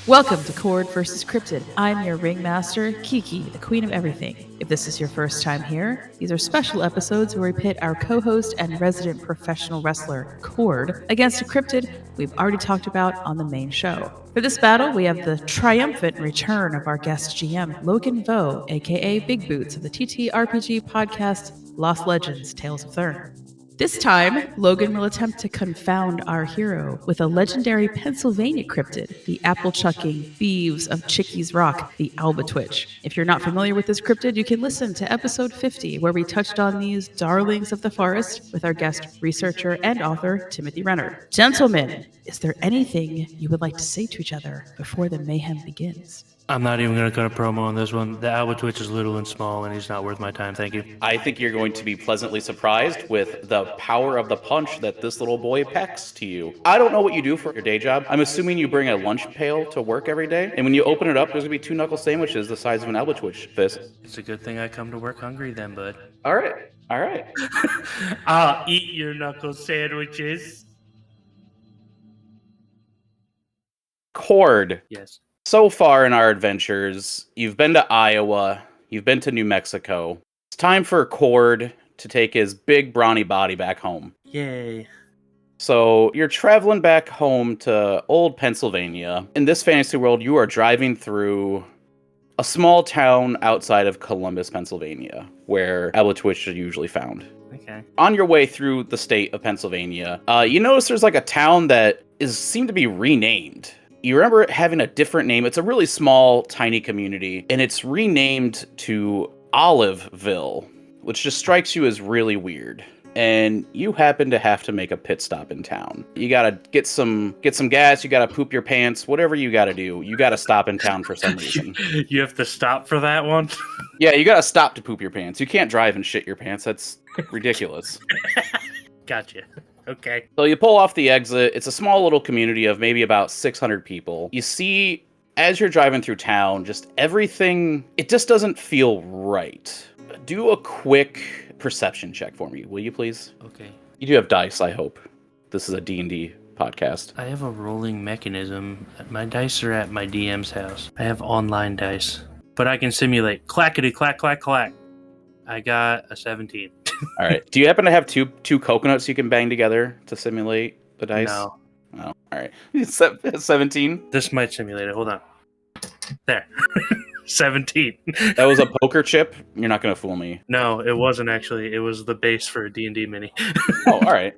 Welcome to Cord vs. Cryptid. I'm your ringmaster, Kiki, the queen of everything. If this is your first time here, these are special episodes where we pit our co-host and resident professional wrestler, Cord, against a cryptid we've already talked about on the main show. For this battle, we have the triumphant return of our guest GM, Logan Vo, aka Big Boots of the TTRPG podcast Lost Legends Tales of Thurn. This time, Logan will attempt to confound our hero with a legendary Pennsylvania cryptid, the apple-chucking thieves of Chickies Rock, the Albatwitch. If you're not familiar with this cryptid, you can listen to episode 50, where we touched on these darlings of the forest with our guest researcher and author, Timothy Renner. Gentlemen, is there anything you would like to say to each other before the mayhem begins? I'm not even going to cut a promo on this one. The Albatwitch is little and small, and he's not worth my time. Thank you. I think you're going to be pleasantly surprised with the power of the punch that this little boy packs to you. I don't know what you do for your day job. I'm assuming you bring a lunch pail to work every day, and when you open it up, there's going to be 2 knuckle sandwiches the size of an Albatwitch fist. It's a good thing I come to work hungry then, bud. All right. I'll eat your knuckle sandwiches. Cord. Yes. So far in our adventures, you've been to Iowa, you've been to New Mexico. It's time for Cord to take his big brawny body back home. Yay. So you're traveling back home to old Pennsylvania. In this fantasy world, you are driving through a small town outside of Columbus, Pennsylvania, where Albatwitch are usually found. Okay. On your way through the state of Pennsylvania, you notice there's like a town that seemed to be renamed. You remember it having a different name. It's a really small, tiny community, and it's renamed to Oliveville, which just strikes you as really weird. And you happen to have to make a pit stop in town. You gotta get some gas, you gotta poop your pants, whatever you gotta do. You gotta stop in town for some reason. You have to stop for that one? Yeah, you gotta stop to poop your pants. You can't drive and shit your pants. That's ridiculous. Gotcha. Okay. So you pull off the exit. It's a small little community of maybe about 600 people. You see, as you're driving through town, just everything, it just doesn't feel right. Do a quick perception check for me, will you please? Okay. You do have dice, I hope. This is a D&D podcast. I have a rolling mechanism. My dice are at my DM's house. I have online dice, but I can simulate clackety clack clack clack. I got a 17. All right. Do you happen to have two coconuts you can bang together to simulate the dice? No. Oh, all right. 17? This might simulate it. Hold on. There. 17. That was a poker chip? You're not going to fool me. No, it wasn't actually. It was the base for a D&D mini. Oh, all right.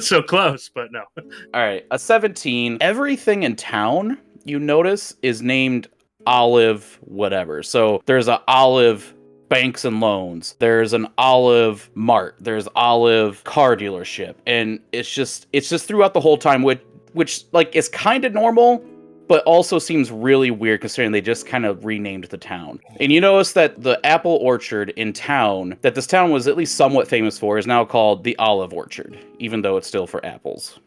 So close, but no. All right. A 17. Everything in town, you notice, is named Olive whatever. So there's an Olive Banks and Loans, there's an Olive Mart, there's Olive Car Dealership, and it's just throughout the whole time, which like is kind of normal, but also seems really weird considering they just kind of renamed the town. And you notice that the apple orchard in town, that this town was at least somewhat famous for, is now called the Olive Orchard, even though it's still for apples.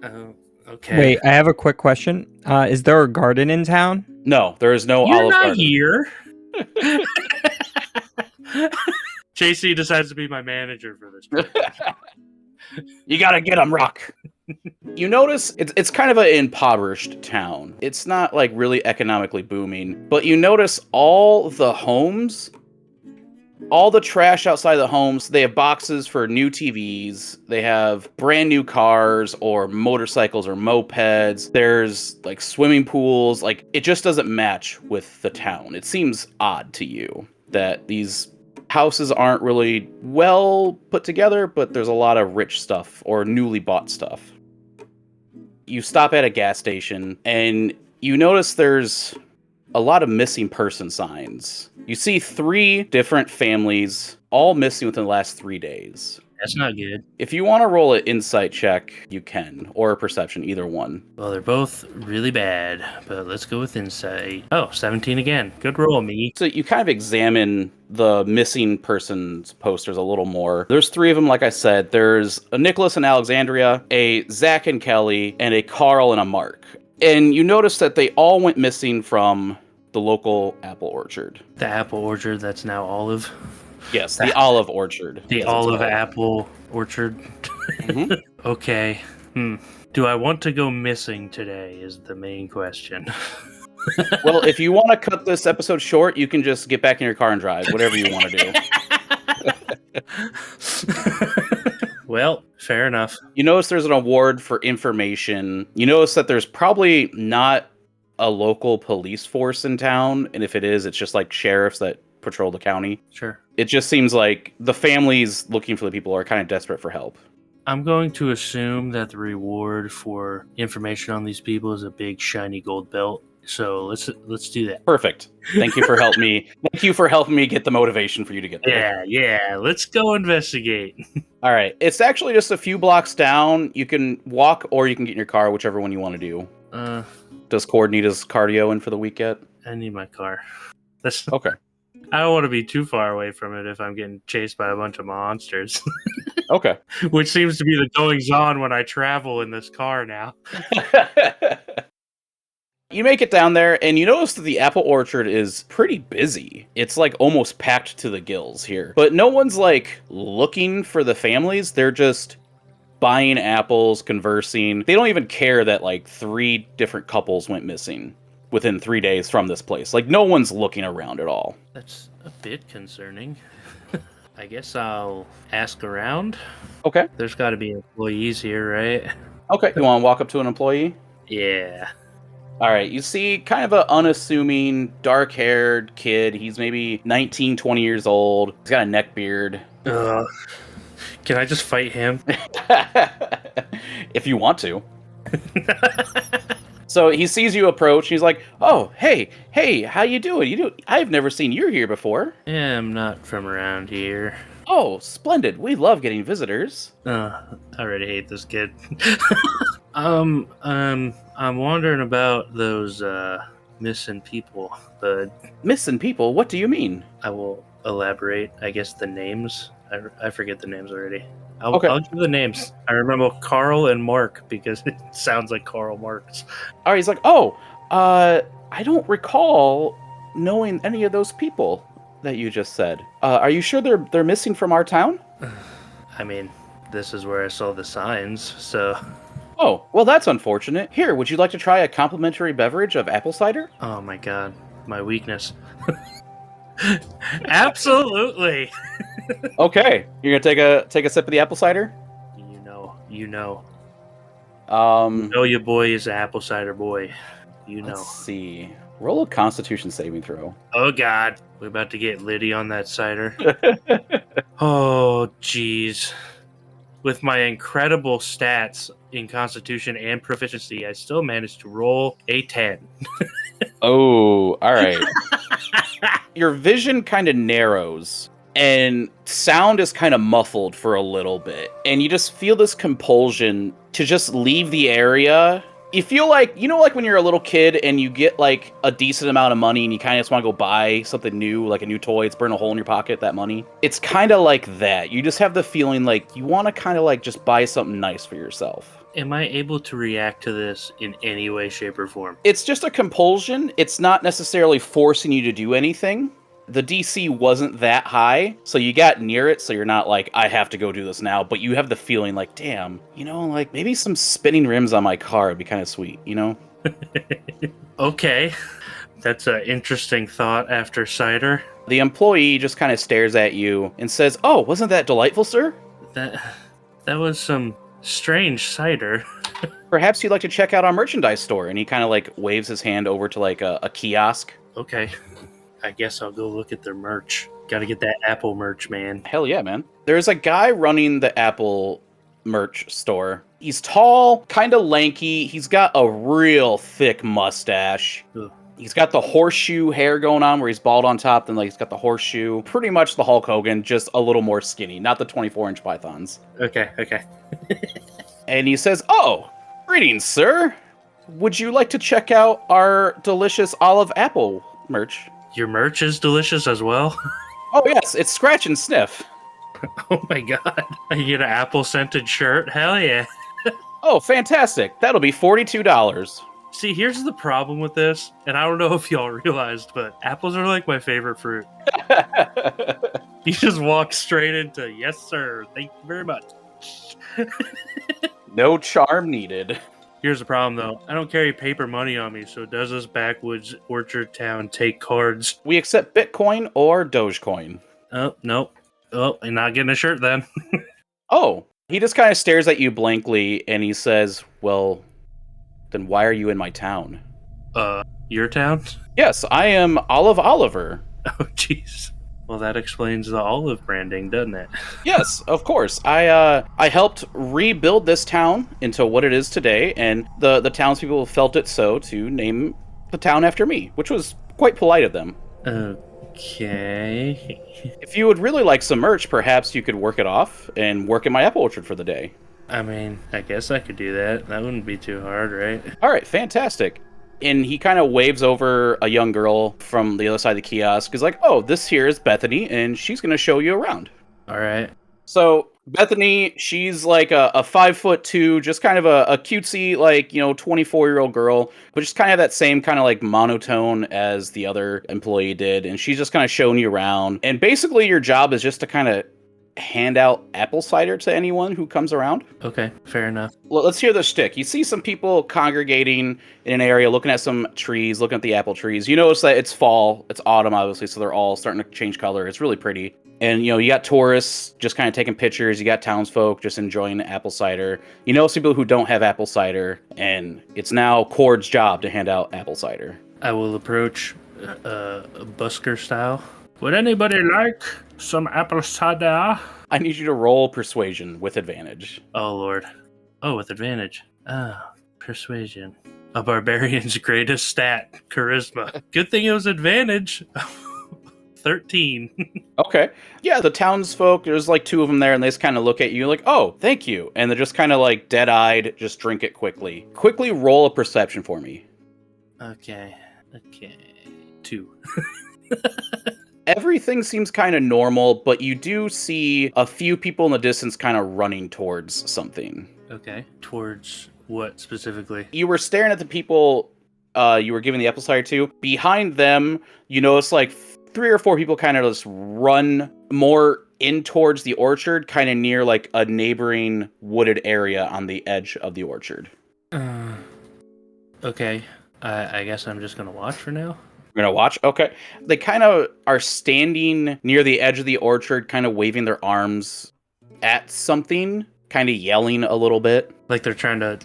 Oh, okay. Wait, I have a quick question. Is there a garden in town? No, there is no You're Olive not Garden. here. JC decides to be my manager for this. You gotta get them, Rock. You notice it's kind of an impoverished town. It's not like really economically booming, but you notice all the homes, all the trash outside the homes, they have boxes for new TVs, they have brand new cars or motorcycles or mopeds, there's like swimming pools, like it just doesn't match with the town. It seems odd to you that these houses aren't really well put together, but there's a lot of rich stuff or newly bought stuff. You stop at a gas station and you notice there's a lot of missing person signs. You see 3 different families all missing within the last 3 days. That's not good. If you want to roll an insight check, you can, or a perception, either one. Well, they're both really bad, but let's go with insight. Oh, 17 again. Good roll, me. So you kind of examine the missing persons posters a little more. There's 3 of them, like I said. There's a Nicholas and Alexandria, a Zach and Kelly, and a Carl and a Mark. And you notice that they all went missing from the local apple orchard. The apple orchard that's now Olive. Yes, the Olive Orchard. The Olive Apple Orchard. Mm-hmm. Okay. Do I want to go missing today is the main question. Well, if you want to cut this episode short, you can just get back in your car and drive, whatever you want to do. Well, fair enough. You notice there's an award for information. You notice that there's probably not a local police force in town, and if it is, it's just like sheriffs that patrol the county. Sure. It just seems like the families looking for the people are kind of desperate for help. I'm going to assume that the reward for information on these people is a big shiny gold belt. So let's do that. Perfect. Thank you for helping me. Thank you for helping me get the motivation for you to get there. Yeah. Let's go investigate. All right. It's actually just a few blocks down. You can walk or you can get in your car, whichever one you want to do. Does Cord need his cardio in for the week yet? I need my car. That's okay. I don't want to be too far away from it if I'm getting chased by a bunch of monsters. Okay. Which seems to be the goings on when I travel in this car now. You make it down there, and you notice that the apple orchard is pretty busy. It's like almost packed to the gills here. But no one's like looking for the families. They're just buying apples, conversing. They don't even care that like 3 different couples went missing within 3 days from this place. Like, no one's looking around at all. That's a bit concerning. I guess I'll ask around. Okay. There's got to be employees here, right? Okay, you want to walk up to an employee? Yeah. All right, you see kind of an unassuming, dark-haired kid. He's maybe 19, 20 years old. He's got a neck beard. Can I just fight him? If you want to. So he sees you approach, and he's like, "Oh, hey, how you doing? I've never seen you here before." Yeah, I'm not from around here. Oh, splendid. We love getting visitors. I already hate this kid. I'm wondering about those missing people, bud. Missing people? What do you mean? I will elaborate. I guess the names. I forget the names already. Okay. I'll give the names. I remember Carl and Mark because it sounds like Karl Marx. All right, he's like, "Oh, I don't recall knowing any of those people that you just said. Are you sure they're missing from our town?" I mean, this is where I saw the signs, so... Oh, well, that's unfortunate. Here, would you like to try a complimentary beverage of apple cider? Oh my god, my weakness. Absolutely! Okay, you're gonna take a sip of the apple cider? You know. Your boy is an apple cider boy. Let's see. Roll a Constitution saving throw. Oh god, we're about to get litty on that cider. Oh jeez. With my incredible stats in Constitution and Proficiency, I still managed to roll a 10. Oh, all right. Your vision kind of narrows, and sound is kind of muffled for a little bit. And you just feel this compulsion to just leave the area. You feel like, like when you're a little kid and you get like a decent amount of money and you kind of just want to go buy something new, like a new toy, it's burning a hole in your pocket, that money. It's kind of like that. You just have the feeling like you want to kind of like just buy something nice for yourself. Am I able to react to this in any way, shape, or form? It's just a compulsion. It's not necessarily forcing you to do anything. The DC wasn't that high, so you got near it, so you're not like, I have to go do this now, but you have the feeling like, damn, like maybe some spinning rims on my car would be kind of sweet, Okay. That's an interesting thought after cider. The employee just kind of stares at you and says, "Oh, wasn't that delightful, sir? That was some strange cider." Perhaps you'd like to check out our merchandise store." And he kind of like waves his hand over to like a kiosk. Okay. I guess I'll go look at their merch. Gotta get that Apple merch, man. Hell yeah, man. There's a guy running the Apple merch store. He's tall, kind of lanky. He's got a real thick mustache. Ugh. He's got the horseshoe hair going on where he's bald on top, then like he's got the horseshoe. Pretty much the Hulk Hogan, just a little more skinny, not the 24-inch pythons. Okay. And he says, "Oh, greetings, sir. Would you like to check out our delicious olive apple merch?" Your merch is delicious as well? Oh, yes, it's scratch and sniff. Oh my god. I get an apple-scented shirt? Hell yeah. Oh, fantastic. That'll be $42. See, here's the problem with this, and I don't know if y'all realized, but apples are like my favorite fruit. You just walk straight into, "Yes, sir. Thank you very much." No charm needed. Here's the problem, though. I don't carry paper money on me, so does this backwoods orchard town take cards? We accept Bitcoin or Dogecoin. Oh, nope. Oh, you're not getting a shirt then. Oh, he just kind of stares at you blankly, and he says, well, then why are you in my town? Your town? Yes, I am Olive Oliver. Oh, jeez. Well, that explains the olive branding, doesn't it? Yes, of course. I helped rebuild this town into what it is today, and the townspeople felt it so to name the town after me, which was quite polite of them. Okay. If you would really like some merch, perhaps you could work it off and work in my apple orchard for the day. I mean, I guess I could do that. That wouldn't be too hard, right? All right, fantastic. And he kind of waves over a young girl from the other side of the kiosk. He's like, oh, this here is Bethany, and she's going to show you around. All right. So Bethany, she's like a 5'2", just kind of a cutesy, 24-year-old girl, but just kind of that same kind of like monotone as the other employee did. And she's just kind of showing you around. And basically your job is just to kind of hand out apple cider to anyone who comes around. Okay, fair enough. Let's hear the shtick. You see some people congregating in an area, looking at some trees, looking at the apple trees. You notice that it's fall, it's autumn, obviously, so they're all starting to change color. It's really pretty. And, you got tourists just kind of taking pictures. You got townsfolk just enjoying apple cider. You know, some people who don't have apple cider, and it's now Cord's job to hand out apple cider. I will approach busker style. Would anybody like some apple cider? I need you to roll persuasion with advantage. Oh, Lord. Oh, with advantage. Persuasion. A barbarian's greatest stat, charisma. Good thing it was advantage. 13. Okay. Yeah, the townsfolk, there's like two of them there, and they just kind of look at you like, oh, thank you. And they're just kind of like dead-eyed, just drink it quickly. Quickly roll a perception for me. Okay. 2. Everything seems kind of normal, but you do see a few people in the distance kind of running towards something. Okay. Towards what specifically? You were staring at the people you were giving the apple cider to. Behind them, you notice like 3 or 4 people kind of just run more in towards the orchard, kind of near like a neighboring wooded area on the edge of the orchard. Okay. I guess I'm just going to watch for now. We're gonna watch? Okay. They kind of are standing near the edge of the orchard, kind of waving their arms at something, kind of yelling a little bit. Like they're trying to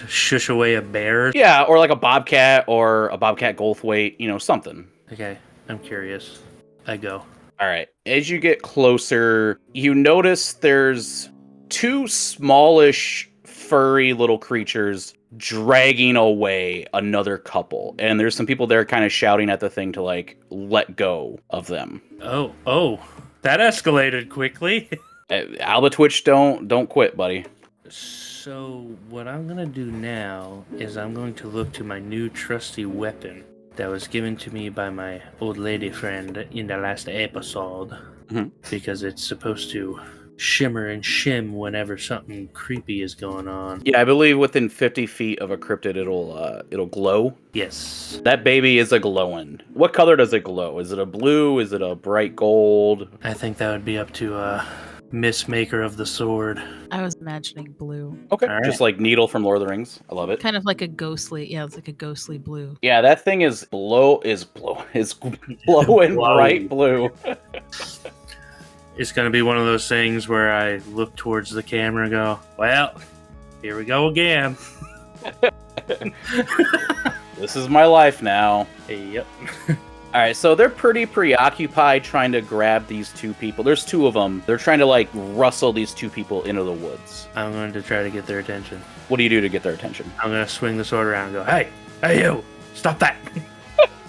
shush away a bear? Yeah, or like a bobcat or a bobcat Goldthwait, something. Okay, I'm curious. I go. All right. As you get closer, you notice there's 2 smallish, furry little creatures dragging away another couple, and there's some people there kind of shouting at the thing to like let go of them. Oh, that escalated quickly. Albatwitch, don't quit, buddy. So what I'm gonna do now is I'm going to look to my new trusty weapon that was given to me by my old lady friend in the last episode, because it's supposed to shimmer and shim whenever something creepy is going on. Yeah, I believe within 50 feet of a cryptid, it'll glow. Yes. That baby is a glowing. What color does it glow? Is it a blue? Is it a bright gold? I think that would be up to Miss Maker of the Sword. I was imagining blue. Okay, All right. Just like Needle from Lord of the Rings. I love it. Kind of like a ghostly, it's like a ghostly blue. Yeah, that thing is glowing bright blue. It's going to be one of those things where I look towards the camera and go, well, here we go again. This is my life now. Yep. All right, so they're pretty preoccupied trying to grab these 2 people. There's 2 of them. They're trying to like rustle these 2 people into the woods. I'm going to try to get their attention. What do you do to get their attention? I'm going to swing the sword around and go, hey you, stop that.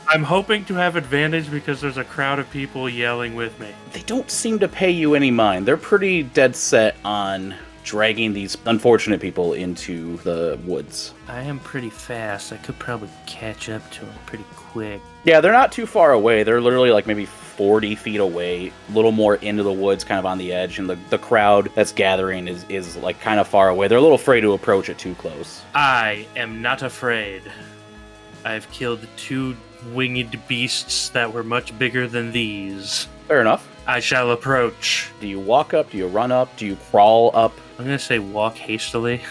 I'm hoping to have advantage because there's a crowd of people yelling with me. They don't seem to pay you any mind. They're pretty dead set on dragging these unfortunate people into the woods. I am pretty fast. I could probably catch up to them pretty quick. Yeah, they're not too far away. They're literally like maybe 40 feet away, a little more into the woods, kind of on the edge, and the crowd that's gathering is like kind of far away. They're a little afraid to approach it too close. I am not afraid. I've killed 2 winged beasts that were much bigger than these. Fair enough. I shall approach. Do you walk up? Do you run up? Do you crawl up? I'm going to say walk hastily.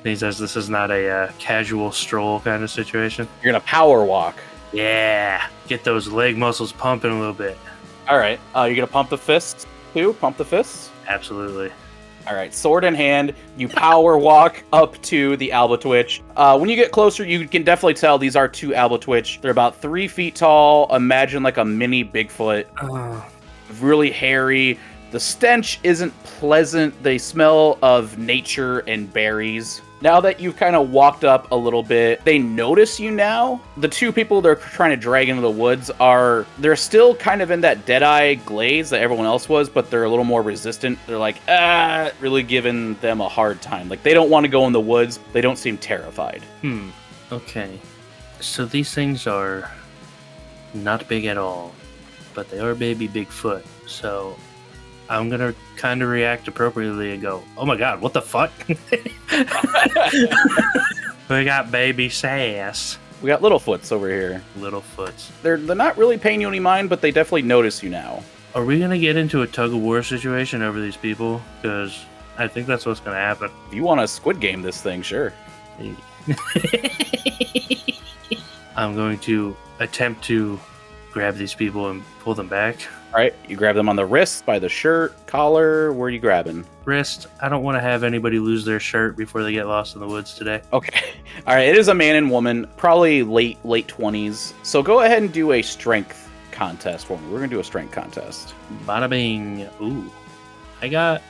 He says this is not a casual stroll kind of situation. You're gonna power walk. Yeah, get those leg muscles pumping a little bit. All right. You're gonna pump the fists too. Pump the fists. Absolutely. All right, sword in hand, you power walk up to the Albatwitch. When you get closer, you can definitely tell these are two Albatwitch. They're about 3 feet tall. Imagine like a mini Bigfoot. Really hairy. The stench isn't pleasant. They smell of nature and berries. Now that you've kind of walked up a little bit, they notice you now. The two people they're trying to drag into the woods they're still kind of in that Deadeye glaze that everyone else was, but they're a little more resistant. They're like, really giving them a hard time. Like, they don't want to go in the woods. They don't seem terrified. Okay. So these things are not big at all, but they are baby Bigfoot. So I'm going to kind of react appropriately and go, oh my god, what the fuck? We got baby sass. We got Littlefoots over here. Littlefoots. They're not really paying you any mind, but they definitely notice you now. Are we going to get into a tug-of-war situation over these people? Because I think that's what's going to happen. If you want to Squid Game this thing, sure. I'm going to attempt to grab these people and pull them back. All right, you grab them on the wrist, by the shirt, collar. Where are you grabbing? Wrist. I don't want to have anybody lose their shirt before they get lost in the woods today. Okay. All right, it is a man and woman, probably late 20s. So go ahead and do a strength contest for me. We're going to do a strength contest. Bada bing. Ooh. I got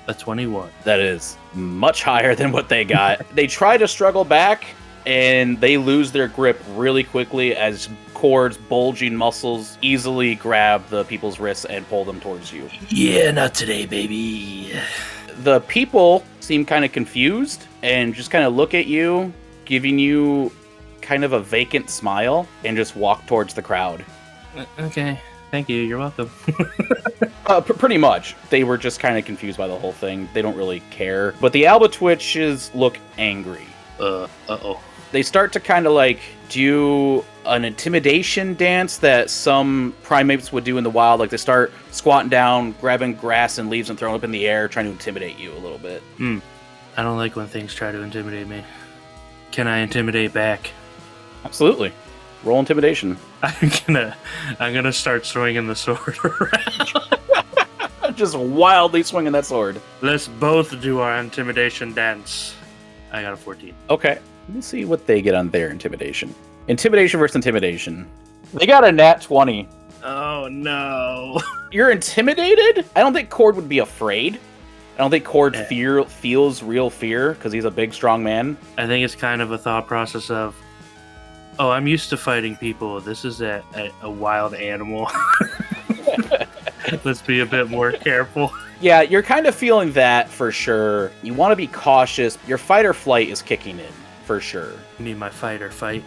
a 21. That is much higher than what they got. They try to struggle back, and they lose their grip really quickly as cords, bulging muscles easily grab the people's wrists and pull them towards you. Yeah, not today, baby. The people seem kind of confused and just kind of look at you, giving you kind of a vacant smile, and just walk towards the crowd. Okay. Thank you. You're welcome. Pretty much. They were just kind of confused by the whole thing. They don't really care. But the Albatwitches look angry. Uh-oh. They start to kind of like do an intimidation dance that some primates would do in the wild. Like they start squatting down, grabbing grass and leaves and throwing it up in the air, trying to intimidate you a little bit. I don't like when things try to intimidate me. Can I intimidate back? Absolutely. Roll intimidation. I'm gonna start swinging the sword around. Just wildly swinging that sword. Let's both do our intimidation dance. I got a 14. Okay. Let me see what they get on their intimidation. Intimidation versus intimidation. They got a nat 20. Oh, no. You're intimidated? I don't think Cord would be afraid. I don't think Cord feels real fear because he's a big, strong man. I think it's kind of a thought process of, oh, I'm used to fighting people. This is a wild animal. Let's be a bit more careful. Yeah, you're kind of feeling that for sure. You want to be cautious. Your fight or flight is kicking in, for sure. You need my fight or fight?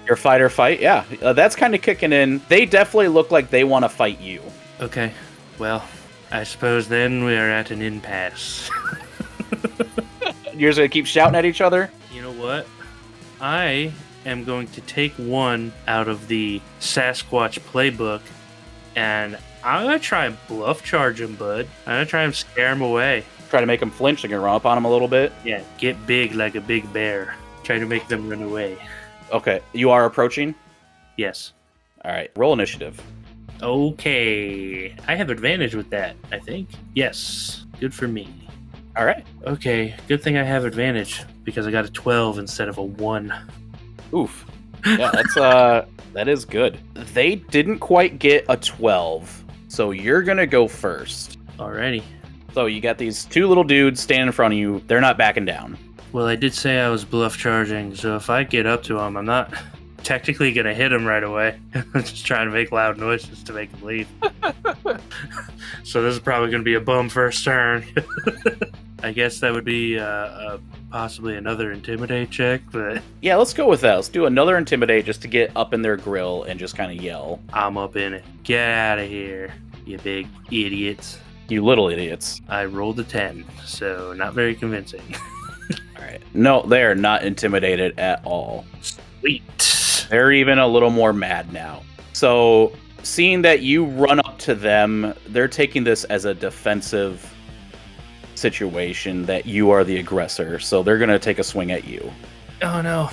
Your fight or fight? Yeah, that's kind of kicking in. They definitely look like they want to fight you. Okay, well, I suppose then we are at an impasse. You're just going to keep shouting at each other? You know what? I am going to take one out of the Sasquatch playbook, and I'm going to try and bluff charge him, bud. I'm going to try and scare him away. Try to make them flinch. They're going to run up on him a little bit. Yeah, get big like a big bear. Try to make them run away. Okay, you are approaching? Yes. All right, roll initiative. Okay. I have advantage with that, I think. Yes. Good for me. All right. Okay, good thing I have advantage because I got a 12 instead of a 1. Oof. Yeah, that is good. They didn't quite get a 12, so you're going to go first. Alrighty. So you got these two little dudes standing in front of you. They're not backing down. Well, I did say I was bluff charging, so if I get up to him, I'm not technically going to hit him right away. I'm just trying to make loud noises to make him leave. So this is probably going to be a bum first turn. I guess that would be possibly another intimidate check, but... Yeah, let's go with that. Let's do another intimidate just to get up in their grill and just kind of yell. I'm up in it. Get out of here, you big idiots. You little idiots. I rolled a 10, so not very convincing. All right. No, they're not intimidated at all. Sweet. They're even a little more mad now. So, seeing that you run up to them, they're taking this as a defensive situation that you are the aggressor, so they're going to take a swing at you. Oh, no.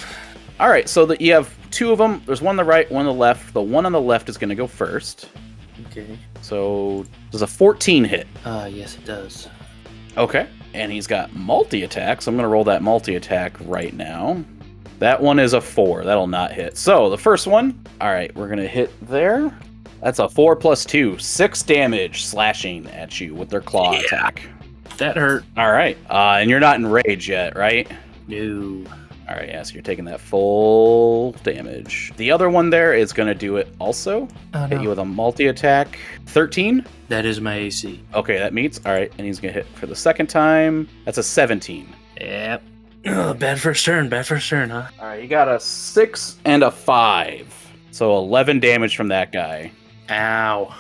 All right, so that you have two of them. There's one on the right, one on the left. The one on the left is going to go first. Okay. So does a 14 hit? Yes, it does. Okay. And he's got multi-attack, so I'm going to roll that multi-attack right now. That one is a 4. That'll not hit. So the first one, all right, we're going to hit there. That's a 4 plus 2. 6 damage slashing at you with their claw attack. That hurt. All right. And you're not in rage yet, right? No. All right, yeah, so you're taking that full damage. The other one there is going to do it also. Oh, Hit you with a multi-attack. 13? That is my AC. Okay, that meets. All right, and he's going to hit for the second time. That's a 17. Yep. Oh, bad first turn, huh? All right, you got a 6 and a 5. So 11 damage from that guy. Ow.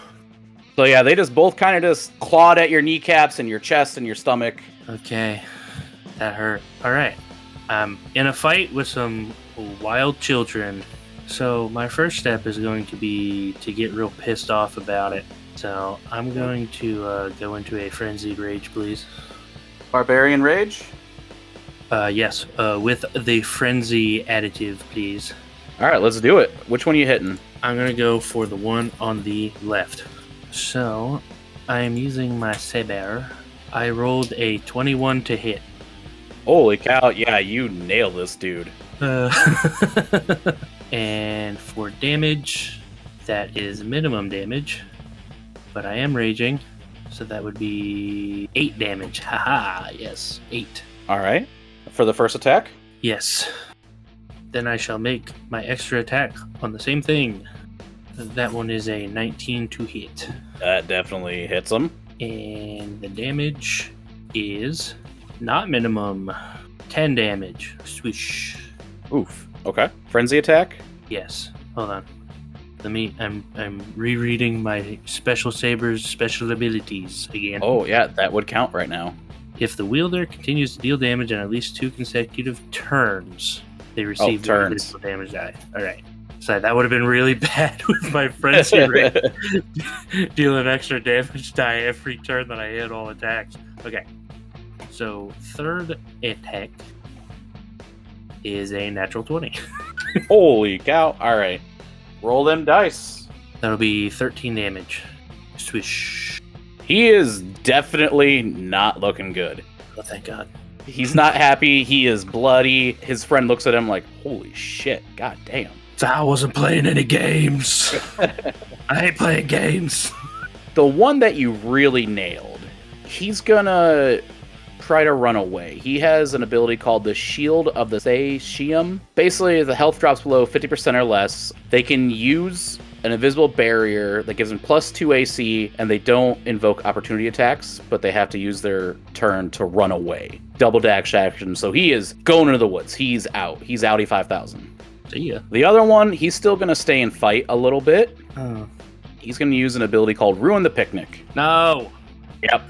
So yeah, they just both kind of just clawed at your kneecaps and your chest and your stomach. Okay. That hurt. All right. I'm in a fight with some wild children. So my first step is going to be to get real pissed off about it. So I'm going to go into a frenzied rage, please. Barbarian rage? Yes, with the frenzy additive, please. All right, let's do it. Which one are you hitting? I'm going to go for the one on the left. So I am using my saber. I rolled a 21 to hit. Holy cow, yeah, you nail this dude. And for damage, that is minimum damage. But I am raging, so that would be 8 damage. Haha, yes, 8. All right. For the first attack? Yes. Then I shall make my extra attack on the same thing. That one is a 19 to hit. That definitely hits him. And the damage is not minimum. 10 damage. Swish. Oof. Okay. Frenzy attack? Yes. Hold on. I'm rereading my special saber's special abilities again. Oh, yeah, that would count right now. If the wielder continues to deal damage on at least 2 consecutive turns, they receive the additional damage die. Alright. So that would have been really bad with my frenzy rate. Dealing extra damage die every turn that I hit all attacks. Okay. So third attack is a natural 20. Holy cow. Alright. Roll them dice. That'll be 13 damage. Swish. He is definitely not looking good. Oh, thank God. He's not happy. He is bloody. His friend looks at him like, holy shit. God damn. So I wasn't playing any games. I ain't playing games. The one that you really nailed, he's gonna try to run away. He has an ability called the Shield of the Satium. Basically, the health drops below 50% or less. They can use an invisible barrier that gives them +2 AC, and they don't invoke opportunity attacks, but they have to use their turn to run away. Double dash action, so he is going into the woods. He's out. He's outie 5,000. See ya. The other one, he's still going to stay and fight a little bit. Oh. He's going to use an ability called Ruin the Picnic. No. Yep.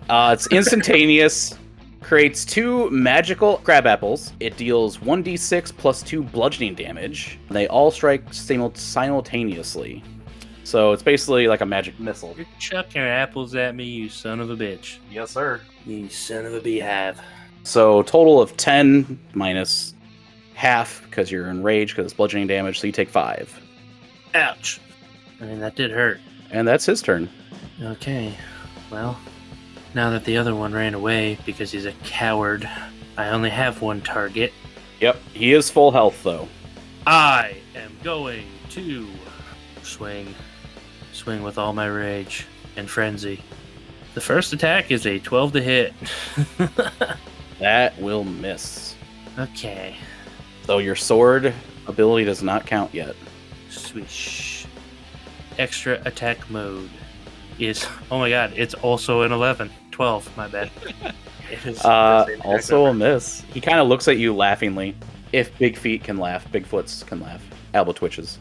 It's instantaneous. Creates 2 magical crab apples. It deals 1d6 plus 2 bludgeoning damage. They all strike simultaneously. So it's basically like a magic missile. You're chucking apples at me, you son of a bitch. Yes, sir. You son of a beehive. So total of 10 minus half because you're in rage because it's bludgeoning damage, so you take 5. Ouch. I mean, that did hurt. And that's his turn. Okay. Well, now that the other one ran away because he's a coward, I only have one target. Yep, he is full health though. I am going to swing with all my rage and frenzy. The first attack is a 12 to hit. That will miss. Okay. So your sword ability does not count yet. Swish. Extra attack mode is, oh my god, it's also an 11. 12, my bad. It is also a miss. He kind of looks at you laughingly. If big feet can laugh, Bigfoots can laugh. Albatwitches.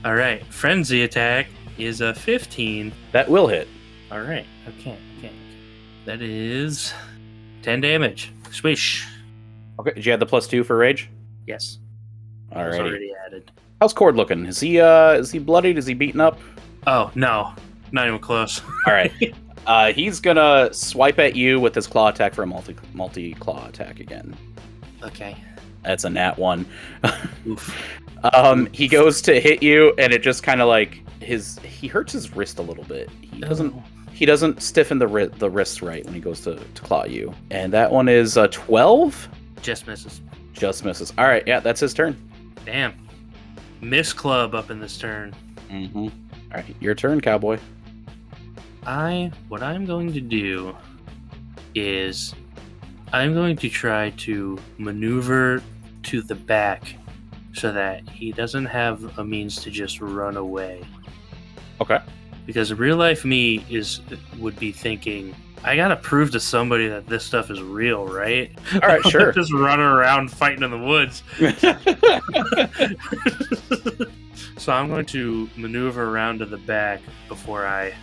Alright, frenzy attack is a 15. That will hit. Alright, okay. That is 10 damage. Swish. Okay, did you add the +2 for rage? Yes. It's Alrighty. already added. How's Cord looking? Is he bloodied? Is he beaten up? Oh, no. Not even close. All right. He's gonna swipe at you with his claw attack for a multi claw attack again. Okay. That's a nat 1. Oof. He goes to hit you, and it just kind of like he hurts his wrist a little bit. He doesn't stiffen the wrist right when he goes to claw you. And that one is 12. Just misses. Just misses. All right, yeah, that's his turn. Damn. Miss club up in this turn. Mm-hmm. All right, your turn, cowboy. What I'm going to do is I'm going to try to maneuver to the back so that he doesn't have a means to just run away. Okay. Because real life me would be thinking, I gotta prove to somebody that this stuff is real, right? All right, sure. Just running around fighting in the woods. So I'm going to maneuver around to the back before I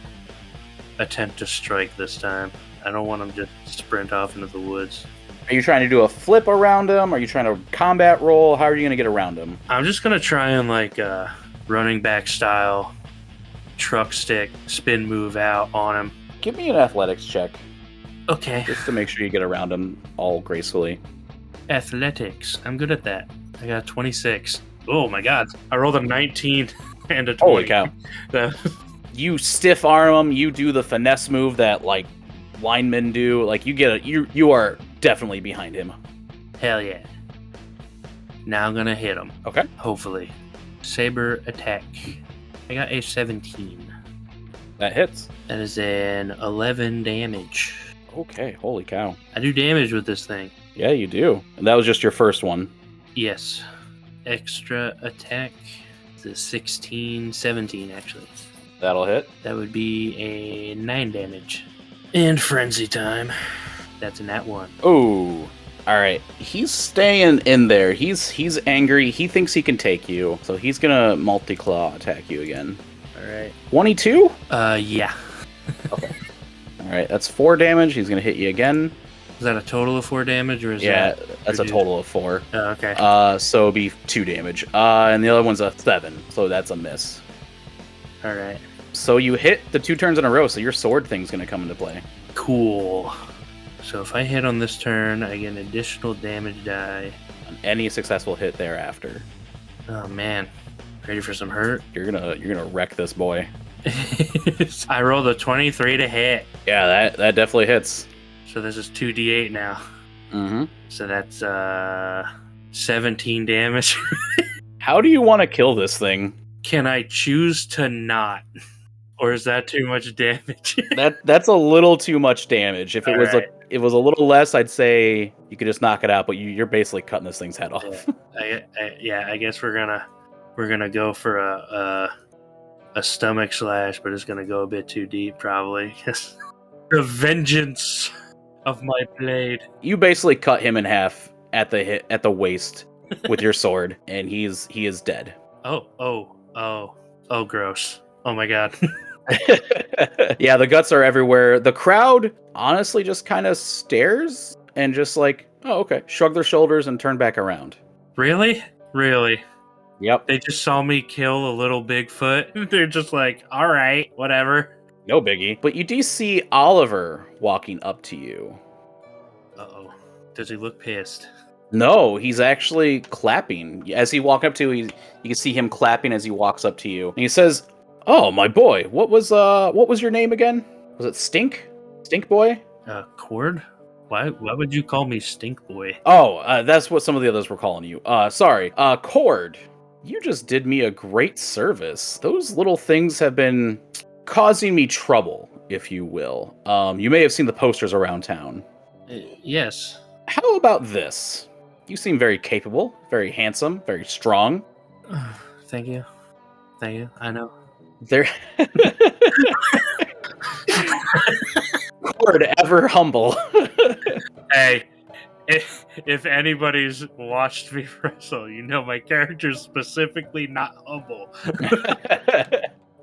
attempt to strike this time. I don't want him to sprint off into the woods. Are you trying to do a flip around him? Are you trying to combat roll? How are you going to get around him? I'm just going to try and like running back style, truck stick, spin move out on him. Give me an athletics check. Okay. Just to make sure you get around him all gracefully. Athletics. I'm good at that. I got 26. Oh my god. I rolled a 19 and a 20. Holy cow. You stiff arm him. You do the finesse move that like linemen do. Like you are definitely behind him. Hell yeah. Now I'm gonna hit him. Okay. Hopefully. Saber attack. I got a 17. That hits. That is an 11 damage. Okay, holy cow. I do damage with this thing. Yeah, you do. And that was just your first one. Yes. Extra attack. It's a 16, 17 actually. That'll hit. That would be a 9 damage. And frenzy time. That's a nat 1. Ooh. Alright. He's staying in there. He's angry. He thinks he can take you. So he's gonna multi-claw attack you again. Alright. 22? Yeah. Okay. Alright, that's 4 damage. He's gonna hit you again. Is that a total of 4 damage, or is that's a reduced? total of 4. Oh, okay. So it'll be 2 damage. And the other one's a 7, so that's a miss. Alright. So you hit the 2 turns in a row, so your sword thing's gonna come into play. Cool. So if I hit on this turn, I get an additional damage die. On any successful hit thereafter. Oh man. Ready for some hurt? You're gonna wreck this boy. I rolled a 23 to hit. Yeah, that definitely hits. So this is 2d8 now. Mm-hmm. So that's 17 damage. How do you want to kill this thing? Can I choose to not? Or is that too much damage? That's a little too much damage. If it was Alright. it was a little less, I'd say you could just knock it out. But you're basically cutting this thing's head off. I guess we're gonna go for a stomach slash, but it's gonna go a bit too deep probably. The vengeance of my blade. You basically cut him in half at the waist with your sword, and he is dead. Oh, gross. Oh my god. Yeah, the guts are everywhere. The crowd honestly just kind of stares and just like, oh, okay, shrug their shoulders and turn back around. Really? Yep. They just saw me kill a little Bigfoot. They're just like, all right, whatever. No biggie. But you do see Oliver walking up to you. Uh-oh. Does he look pissed? No, he's actually clapping. As he walks up to you, you can see him clapping as he walks up to you. And he says, "Oh, my boy, what was your name again? Was it Stink? Stink Boy?" Cord? Why would you call me Stink Boy? Oh, that's what some of the others were calling you. Sorry. Cord, you just did me a great service. Those little things have been causing me trouble, if you will. You may have seen the posters around town. Yes. How about this? You seem very capable, very handsome, very strong. Thank you. I know. There. Cord, ever humble. Hey, if anybody's watched me wrestle, you know my character's specifically not humble.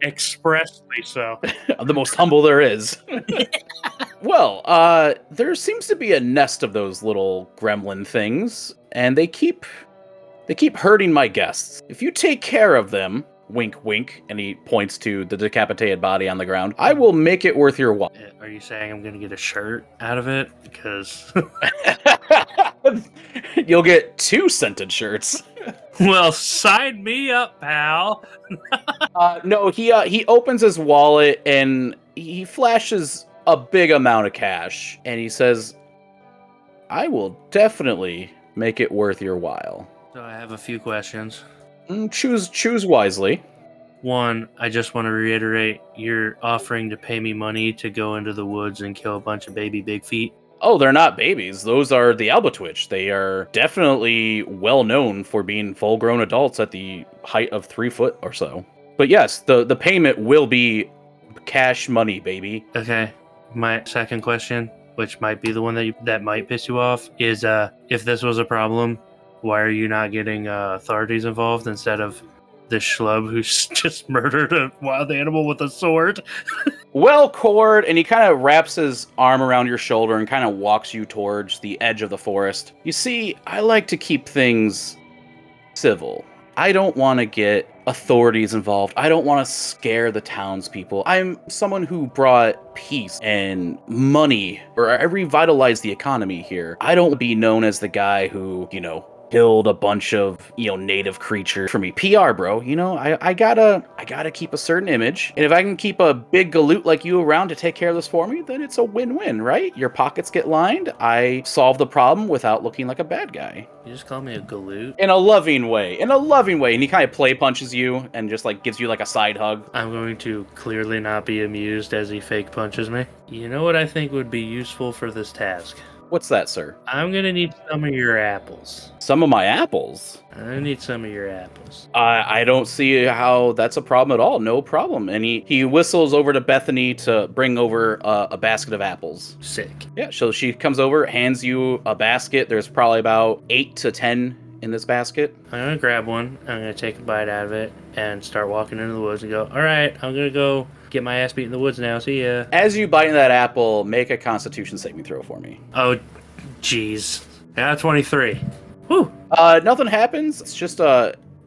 Expressly so. The most humble there is. Well, there seems to be a nest of those little gremlin things, and they keep hurting my guests. If you take care of them, wink, wink, and he points to the decapitated body on the ground. I will make it worth your while. Are you saying I'm gonna get a shirt out of it? Because You'll get 2 scented shirts. well, sign me up, pal. No, he opens his wallet and he flashes a big amount of cash, and he says, I will definitely make it worth your while. So I have a few questions. Choose wisely. One, I just want to reiterate, you're offering to pay me money to go into the woods and kill a bunch of baby big feet. Oh, they're not babies. Those are the Albatwitch. They are definitely well known for being full-grown adults at the height of 3 foot or so. But yes, the payment will be cash money, baby. Okay. My second question, which might be the one that might piss you off, is if this was a problem, why are you not getting authorities involved instead of this schlub who's just murdered a wild animal with a sword? Well, Cord, and he kind of wraps his arm around your shoulder and kind of walks you towards the edge of the forest. You see, I like to keep things civil. I don't want to get authorities involved. I don't want to scare the townspeople. I'm someone who brought peace and money, or I revitalized the economy here. I don't want to be known as the guy who, killed a bunch of, native creatures for me. PR, bro. I gotta keep a certain image. And if I can keep a big galoot like you around to take care of this for me, then it's a win-win, right? Your pockets get lined. I solve the problem without looking like a bad guy. You just call me a galoot? In a loving way. And he kind of play punches you and just gives you a side hug. I'm going to clearly not be amused as he fake punches me. You know what I think would be useful for this task? What's that, sir? I'm gonna need some of your apples. Some of my apples? I need some of your apples. I don't see how that's a problem at all. No problem. And he whistles over to Bethany to bring over a basket of apples. Sick. Yeah, so she comes over, hands you a basket. There's probably about 8 to 10 in this basket. I'm gonna grab one. I'm gonna take a bite out of it and start walking into the woods and go, all right, I'm gonna go get my ass beat in the woods now. See ya. As you bite into that apple, make a Constitution saving throw for me. Oh, jeez. Yeah, 23. Whew. Nothing happens. It's just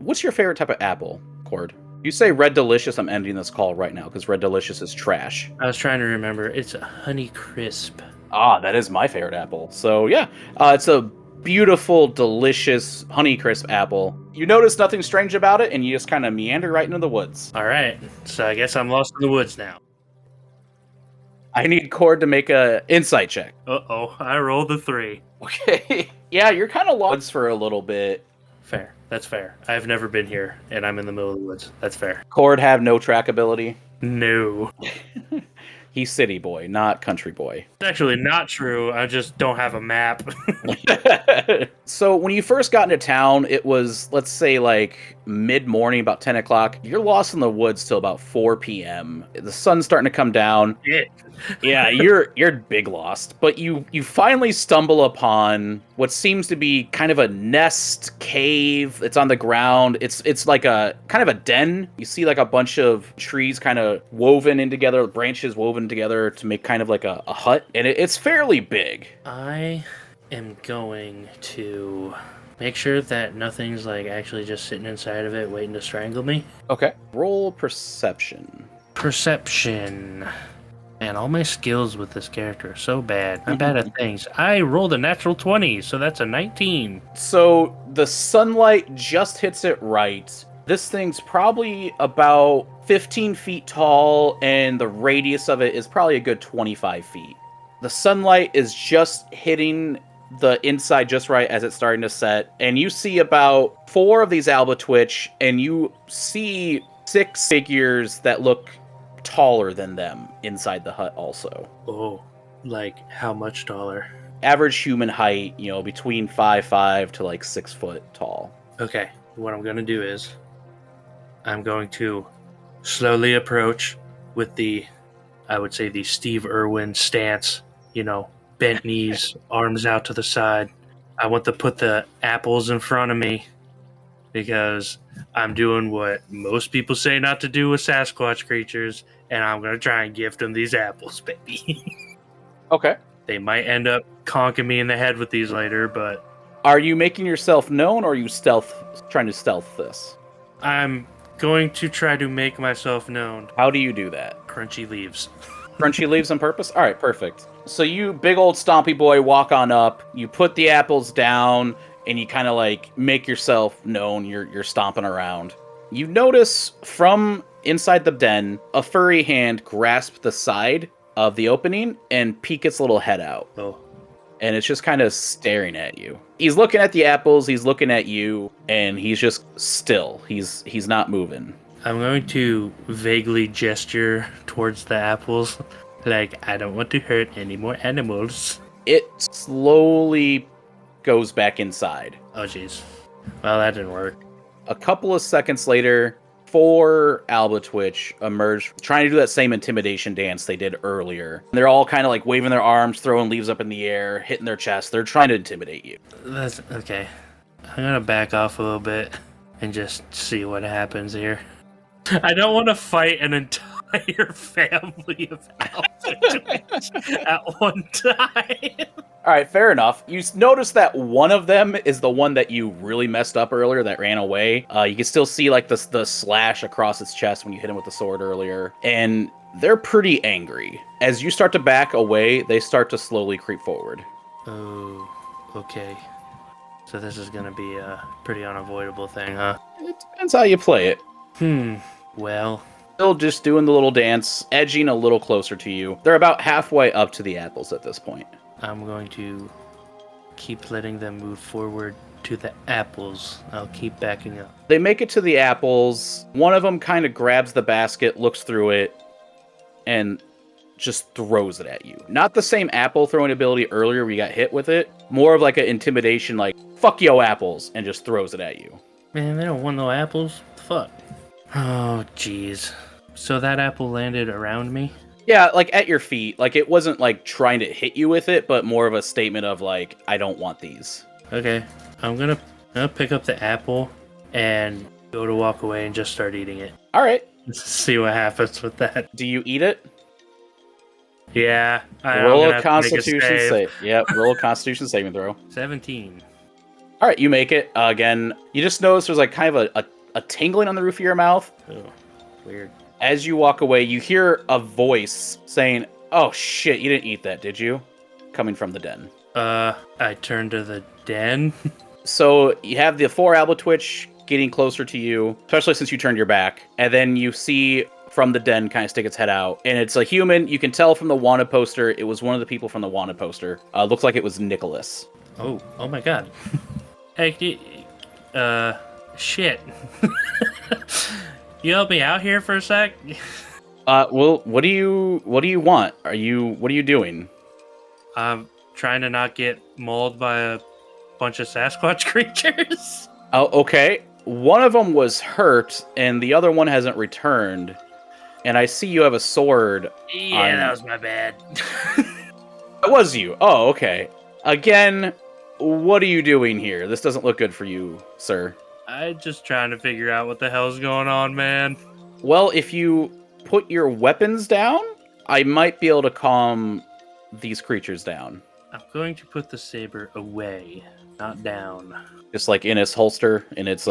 what's your favorite type of apple, Cord? You say Red Delicious, I'm ending this call right now because Red Delicious is trash. I was trying to remember. It's a Honey Crisp. Ah, that is my favorite apple. So yeah, it's a beautiful, delicious Honeycrisp apple. You notice nothing strange about it, and you just kind of meander right into the woods. All right, so I guess I'm lost in the woods now. I need Cord to make a insight check. Uh-oh, I rolled a 3. Okay. Yeah, you're kind of lost for a little bit. Fair. That's fair. I've never been here, and I'm in the middle of the woods. That's fair. Cord have no trackability. No. He's city boy, not country boy. It's actually not true. I just don't have a map. So when you first got into town, it was, let's say, mid-morning, about 10 o'clock. You're lost in the woods till about 4 p.m. The sun's starting to come down. Shit. Yeah, you're big lost. But you finally stumble upon what seems to be kind of a nest cave. It's on the ground. It's like a kind of a den. You see a bunch of trees kind of woven in together, branches woven together to make kind of like a hut. And it's fairly big. I am going to make sure that nothing's actually just sitting inside of it waiting to strangle me. Okay. Roll perception. Perception. Man, all my skills with this character are so bad. I'm bad at things. I rolled a natural 20, so that's a 19. So the sunlight just hits it right. This thing's probably about 15 feet tall, and the radius of it is probably a good 25 feet. The sunlight is just hitting the inside just right as it's starting to set, and you see about 4 of these Albatwitch, and you see 6 figures that look taller than them inside the hut also. Oh, how much taller? Average human height, between 5'5" to 6 foot tall. Okay, what I'm going to do is I'm going to slowly approach with the Steve Irwin stance, bent knees, arms out to the side. I want to put the apples in front of me because I'm doing what most people say not to do with Sasquatch creatures, and I'm going to try and gift them these apples, baby. Okay. They might end up conking me in the head with these later, but... Are you making yourself known, or are you trying to stealth this? I'm going to try to make myself known. How do you do that? Crunchy leaves. Crunchy leaves on purpose? All right, perfect. So you, big old stompy boy, walk on up. You put the apples down, and you kind of like make yourself known. You're stomping around. You notice from inside the den, a furry hand grasps the side of the opening and peek its little head out. Oh. And it's just kind of staring at you. He's looking at the apples, he's looking at you, and he's just still. He's not moving. I'm going to vaguely gesture towards the apples, like, I don't want to hurt any more animals. It slowly goes back inside. Oh, jeez. Well, that didn't work. A couple of seconds later, 4 Albatwitch emerge, trying to do that same intimidation dance they did earlier. They're all kind of like waving their arms, throwing leaves up in the air, hitting their chest. They're trying to intimidate you. That's okay. I'm gonna back off a little bit and just see what happens here. I don't want to fight an entire family of Albatwitch at one time. All right, fair enough. You notice that one of them is the one that you really messed up earlier that ran away. You can still see like the slash across its chest when you hit him with the sword earlier. And they're pretty angry. As you start to back away, they start to slowly creep forward. Oh, okay. So this is gonna be a pretty unavoidable thing, huh? It depends how you play it. Well, Still just doing the little dance, edging a little closer to you. They're about halfway up to the apples at this point. I'm going to keep letting them move forward to the apples. I'll keep backing up. They make it to the apples. One of them kind of grabs the basket, looks through it, and just throws it at you. Not the same apple throwing ability earlier where you got hit with it. More of like an intimidation, like, fuck yo apples, and just throws it at you. Man, they don't want no apples. What the fuck? Oh, jeez. So that apple landed around me? Yeah, like at your feet. Like it wasn't like trying to hit you with it, but more of a statement of like, I don't want these. Okay. I'm gonna pick up the apple and go to walk away and just start eating it. All right. Let's see what happens with that. Do you eat it? Yeah. Roll a Constitution save. Yep, roll a Constitution saving throw. 17. All right, you make it. Again, you just notice there's like kind of a tingling on the roof of your mouth. Oh, weird. As you walk away, you hear a voice saying, "Oh shit, you didn't eat that, did you?" Coming from the den. I turn to the den. So you have the 4 Albatwitch getting closer to you, especially since you turned your back. And then you see from the den kind of stick its head out. And it's a human. You can tell from the wanted poster, it was one of the people from the wanted poster. Looks like it was Nicholas. Oh my god. Hey, shit. You help me out here for a sec? Well, what do you want? What are you doing? I'm trying to not get mauled by a bunch of Sasquatch creatures. Oh, okay. One of them was hurt, and the other one hasn't returned. And I see you have a sword. Yeah, that was my bad. It was you. Oh, okay. Again, what are you doing here? This doesn't look good for you, sir. I'm just trying to figure out what the hell's going on, man. Well, if you put your weapons down, I might be able to calm these creatures down. I'm going to put the saber away, not down. Just like in its holster, in its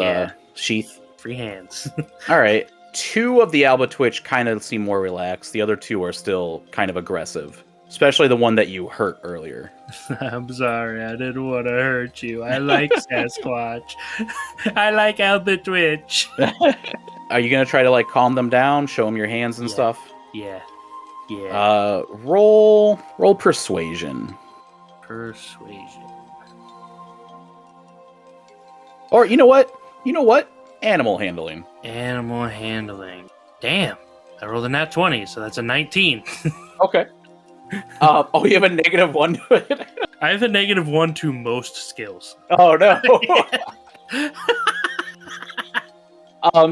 sheath. Free hands. All right. 2 of the Albatwitch kind of seem more relaxed. The other 2 are still kind of aggressive. Especially the one that you hurt earlier. I'm sorry, I didn't want to hurt you. I like Sasquatch. I like Albatwitch. Are you going to try to like calm them down, show them your hands and stuff? Yeah. Roll persuasion. Persuasion. Or you know what? Animal handling. Animal handling. Damn. I rolled a nat 20, so that's a 19. Okay. You have a -1 to it? I have a -1 to most skills. Oh, no.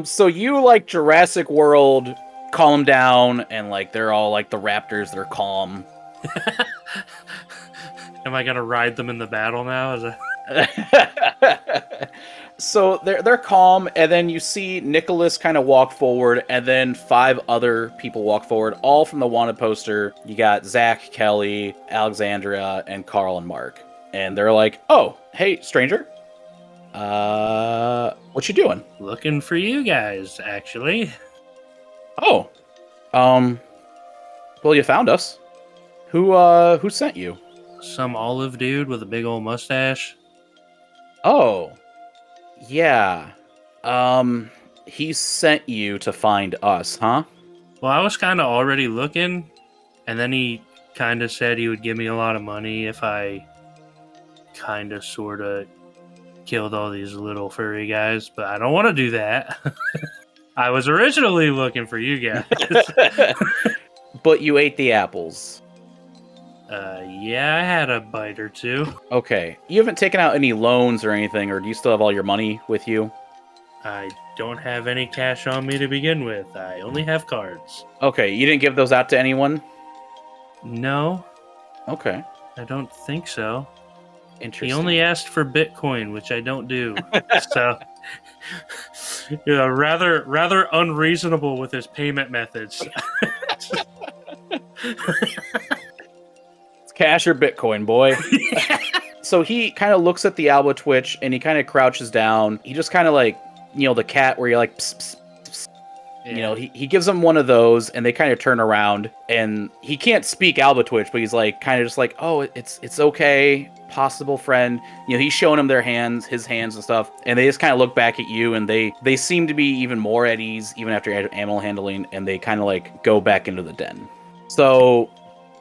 So you, like, Jurassic World, calm down, and, like, they're all, like, the raptors, they're calm. Am I gonna ride them in the battle now? Is that... So they're calm, and then you see Nicholas kind of walk forward, and then 5 other people walk forward, all from the wanted poster. You got Zach, Kelly, Alexandria, and Carl and Mark. And they're like, "Oh, hey, stranger. What you doing? Looking for you guys, actually. Oh, well, you found us. Who sent you? Some olive dude with a big old mustache. Oh, yeah. He sent you to find us, huh? Well, I was kind of already looking, and then he kind of said he would give me a lot of money if I kind of sort of killed all these little furry guys, but I don't want to do that. I was originally looking for you guys. But you ate the apples. Yeah, I had a bite or two. Okay. You haven't taken out any loans or anything, or do you still have all your money with you? I don't have any cash on me to begin with. I only have cards. Okay, you didn't give those out to anyone? No, Okay. I don't think so. Interesting. He only asked for Bitcoin, which I don't do. So, yeah, rather unreasonable with his payment methods. It's cash or Bitcoin, boy. So he kind of looks at the Albatwitch and he kind of crouches down. He just kind of like, the cat where you're like, psst, psst, psst. Yeah. He gives them one of those and they kind of turn around and he can't speak Albatwitch, but he's like, kind of just like, oh, it's okay. Possible friend. He's showing them his hands and stuff. And they just kind of look back at you and they seem to be even more at ease, even after animal handling. And they kind of like go back into the den. So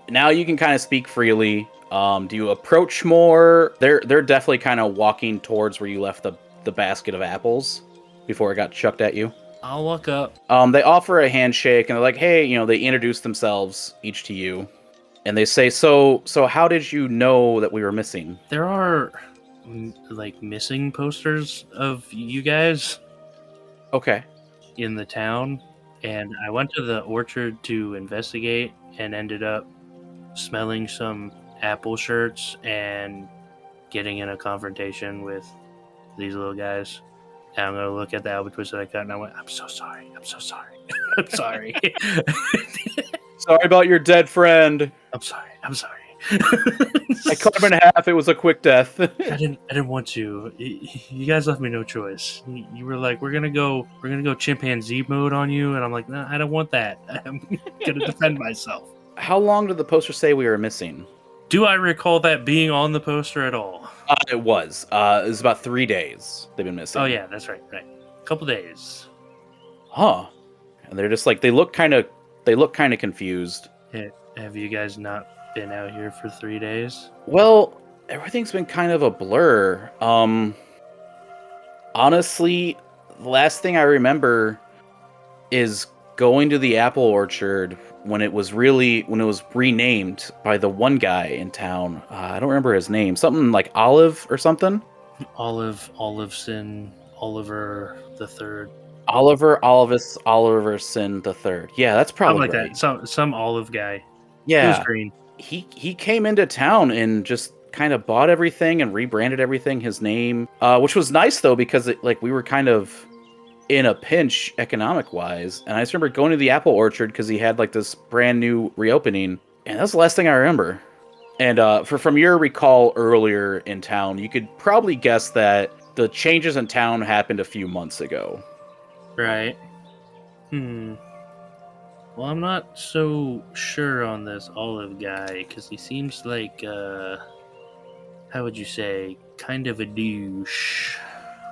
now you can kind of speak freely. Do you approach more? They're definitely kind of walking towards where you left the basket of apples before it got chucked at you. I'll look up. They offer a handshake and they're like, hey, they introduce themselves each to you. And they say, so how did you know that we were missing? There are like missing posters of you guys Okay. in the town, and I went to the orchard to investigate and ended up smelling some apple shirts and getting in a confrontation with these little guys. And I'm gonna look at the Albatwitch that I cut and I went, I'm so sorry. I'm sorry. Sorry about your dead friend. I'm sorry. I cut him in half. It was a quick death. I didn't want to. You guys left me no choice. You were like, we're gonna go chimpanzee mode on you, and I'm like, no, I don't want that. I'm gonna defend myself. How long did the poster say we were missing? Do I recall that being on the poster at all? It was. It was about 3 days they've been missing. Oh yeah, that's right. A couple days. Huh. And they're just like, they look kind of confused. Hey, have you guys not been out here for 3 days? Well, everything's been kind of a blur. Honestly, the last thing I remember is going to the apple orchard when it was renamed by the one guy in town. I don't remember his name. Something like Olive or something. Oliverson the Third. Oliverson the Third. Yeah, that's probably Something like right. that. Some olive guy. Yeah. He was green. He came into town and just kind of bought everything and rebranded everything his name, which was nice though because we were kind of in a pinch economic wise. And I just remember going to the apple orchard because he had like this brand new reopening, and that's the last thing I remember. And from your recall earlier in town, you could probably guess that the changes in town happened a few months ago. Right. Well, I'm not so sure on this olive guy because he seems like how would you say, kind of a douche.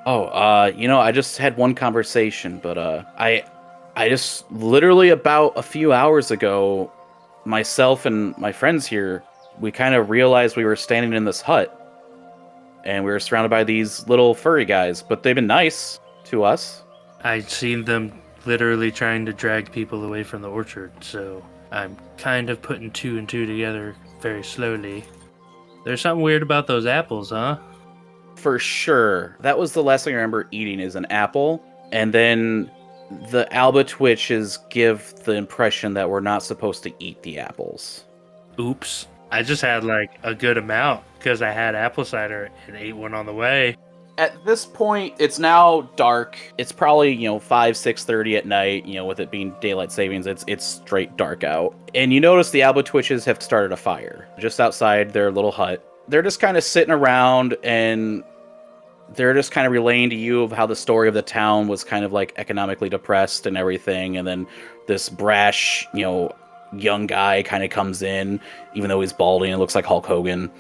Oh, I just had one conversation, but I just literally about a few hours ago, myself and my friends here, we kind of realized we were standing in this hut, and we were surrounded by these little furry guys, but they've been nice to us. I'd seen them literally trying to drag people away from the orchard, so I'm kind of putting 2 and 2 together very slowly. There's something weird about those apples, huh? For sure. That was the last thing I remember eating is an apple. And then the Albatwitches give the impression that we're not supposed to eat the apples. Oops. I just had like a good amount because I had apple cider and ate one on the way. At this point, it's now dark. It's probably, 5-6:30 at night, with it being daylight savings, it's straight dark out. And you notice the Albatwitches have started a fire just outside their little hut. They're just kind of sitting around and they're just kind of relaying to you of how the story of the town was kind of like economically depressed and everything. And then this brash, young guy kind of comes in, even though he's balding and looks like Hulk Hogan,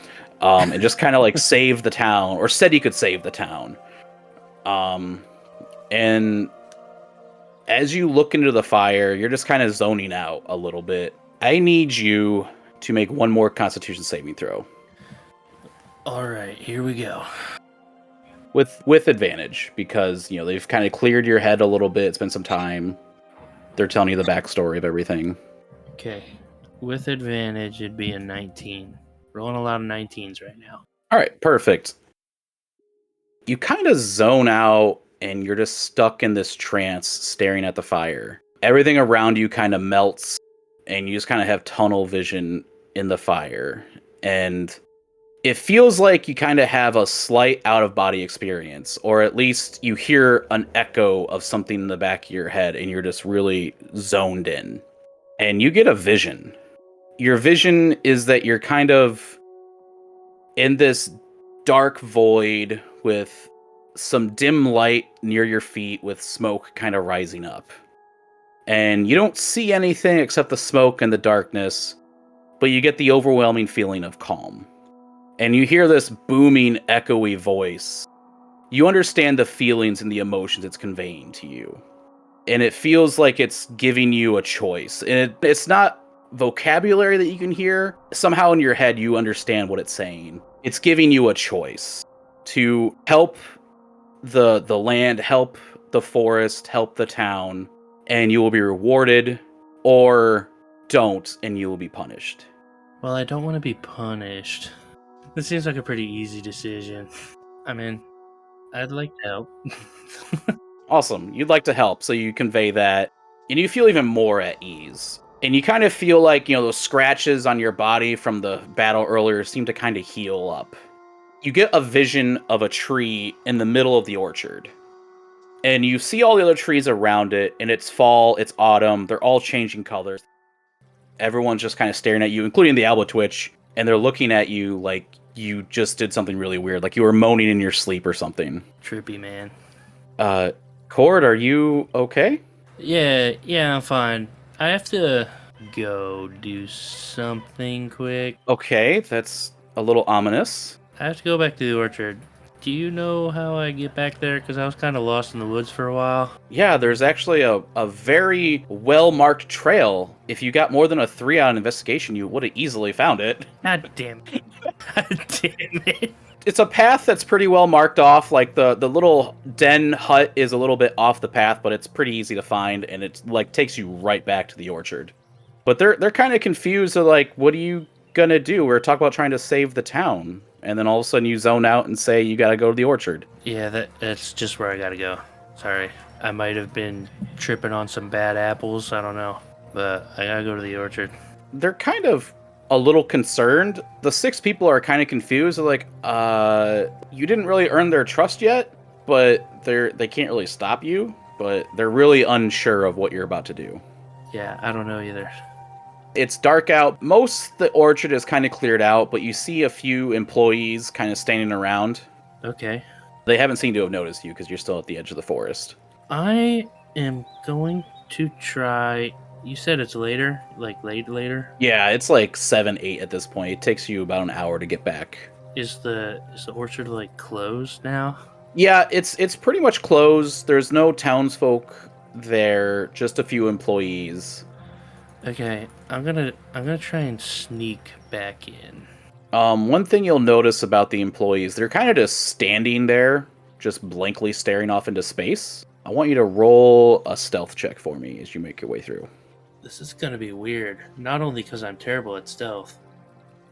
and just kind of like saved the town, or said he could save the town. And as you look into the fire, you're just kind of zoning out a little bit. I need you to make one more Constitution saving throw. All right, here we go. With advantage, because they've kind of cleared your head a little bit. It's been some time. They're telling you the backstory of everything. Okay, with advantage, it'd be a 19. Rolling a lot of 19s right now. All right, perfect. You kind of zone out, and you're just stuck in this trance, staring at the fire. Everything around you kind of melts, and you just kind of have tunnel vision in the fire. And it feels like you kind of have a slight out-of-body experience, or at least you hear an echo of something in the back of your head, and you're just really zoned in. And you get a vision. Your vision is that you're kind of in this dark void with some dim light near your feet with smoke kind of rising up. And you don't see anything except the smoke and the darkness, but you get the overwhelming feeling of calm. And you hear this booming, echoey voice. You understand the feelings and the emotions it's conveying to you. And it feels like it's giving you a choice. And it's not vocabulary that you can hear. Somehow in your head, you understand what it's saying. It's giving you a choice to help the land, help the forest, help the town, and you will be rewarded, or don't, and you will be punished. Well, I don't want to be punished. This seems like a pretty easy decision. I mean, I'd like to help. Awesome. You'd like to help, so you convey that, and you feel even more at ease. And you kind of feel like, those scratches on your body from the battle earlier seem to kind of heal up. You get a vision of a tree in the middle of the orchard. And you see all the other trees around it, and it's fall, it's autumn, they're all changing colors. Everyone's just kind of staring at you, including the Albatwitch, and they're looking at you like you just did something really weird, like you were moaning in your sleep or something. Trippy, man. Cord, are you okay? Yeah, I'm fine. I have to go do something quick. Okay, that's a little ominous. I have to go back to the orchard. Do you know how I get back there? Because I was kind of lost in the woods for a while. Yeah, there's actually a very well-marked trail. If you got more than a 3 on investigation, you would have easily found it. God damn it. God damn it. It's a path that's pretty well marked off. Like the little den hut is a little bit off the path, but it's pretty easy to find, and it's like takes you right back to the orchard. But they're kind of confused. They're like, what are you gonna do? We're talking about trying to save the town. And then all of a sudden you zone out and say you gotta go to the orchard. Yeah, that's just where I gotta go. Sorry. I might have been tripping on some bad apples. I don't know. But I gotta go to the orchard. They're kind of a little concerned. The 6 people are kind of confused. They're like, you didn't really earn their trust yet, but they can't really stop you. But they're really unsure of what you're about to do. Yeah, I don't know either. It's dark out. Most of the orchard is kind of cleared out, but you see a few employees kind of standing around. Okay. They haven't seemed to have noticed you because you're still at the edge of the forest. I am going to try... You said it's later? Like later? Yeah, it's like 7, 8 at this point. It takes you about an hour to get back. Is the orchard like closed now? Yeah, it's pretty much closed. There's no townsfolk there, just a few employees. Okay, I'm gonna try and sneak back in. One thing you'll notice about the employees, they're kind of just standing there, just blankly staring off into space. I want you to roll a stealth check for me as you make your way through. This is gonna be weird. Not only because I'm terrible at stealth,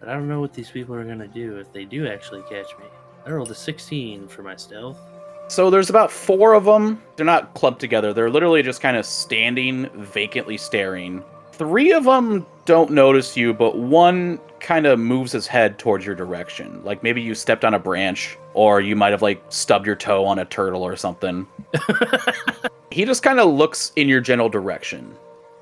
but I don't know what these people are gonna do if they do actually catch me. I rolled a 16 for my stealth. So there's about 4 of them. They're not clumped together. They're literally just kind of standing, vacantly staring. 3 of them don't notice you, but one kind of moves his head towards your direction. Like maybe you stepped on a branch, or you might have like stubbed your toe on a turtle or something. He just kind of looks in your general direction.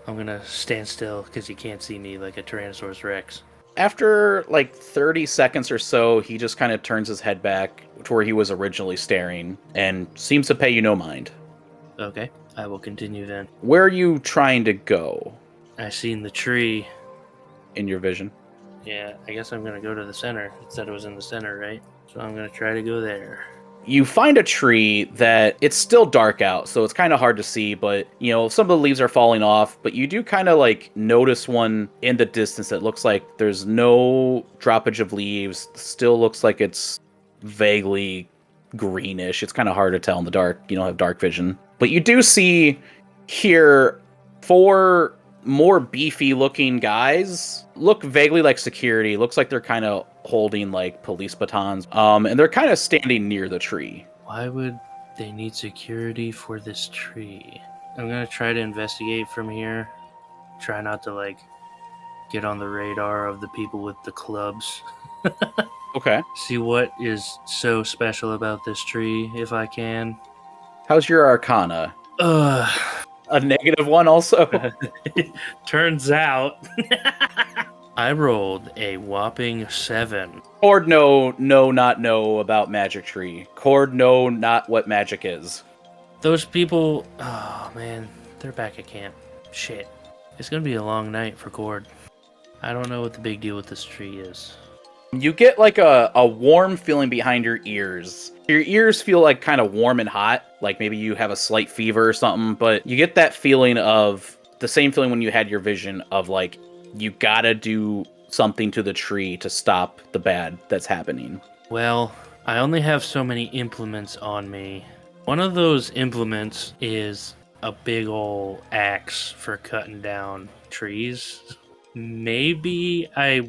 I'm gonna stand still because you can't see me like a Tyrannosaurus Rex. after like 30 seconds or so, he just kind of turns his head back to where he was originally staring and seems to pay you no mind. Okay, I will continue then. Where are you trying to go I seen the tree. in your vision? Yeah, I guess I'm gonna go to the center. It said it was in the center, right? So I'm gonna try to go there. You find a tree that it's still dark out, so it's kind of hard to see, but you know, some of the leaves are falling off, but you do kind of like notice one in the distance that looks like there's no droppage of leaves. Still looks like it's vaguely greenish. It's kind of hard to tell in the dark. You don't have dark vision. But you do see here 4 more beefy looking guys. Look vaguely like security. Looks like they're kind of holding like police batons. And they're kind of standing near the tree. Why would they need security for this tree? I'm gonna try to investigate from here. Try not to like get on the radar of the people with the clubs. Okay. See what is so special about this tree, if I can. How's your Arcana? Ugh. A -1 also? Turns out I rolled a whopping 7. Cord not know about magic tree. Cord not what magic is. Those people, oh man, they're back at camp. Shit. It's gonna be a long night for Cord. I don't know what the big deal with this tree is. You get like a warm feeling behind your ears. Your ears feel like kind of warm and hot, like maybe you have a slight fever or something, but you get that feeling of the same feeling when you had your vision of like, you gotta do something to the tree to stop the bad that's happening. Well, I only have so many implements on me. One of those implements is a big ol' axe for cutting down trees. Maybe I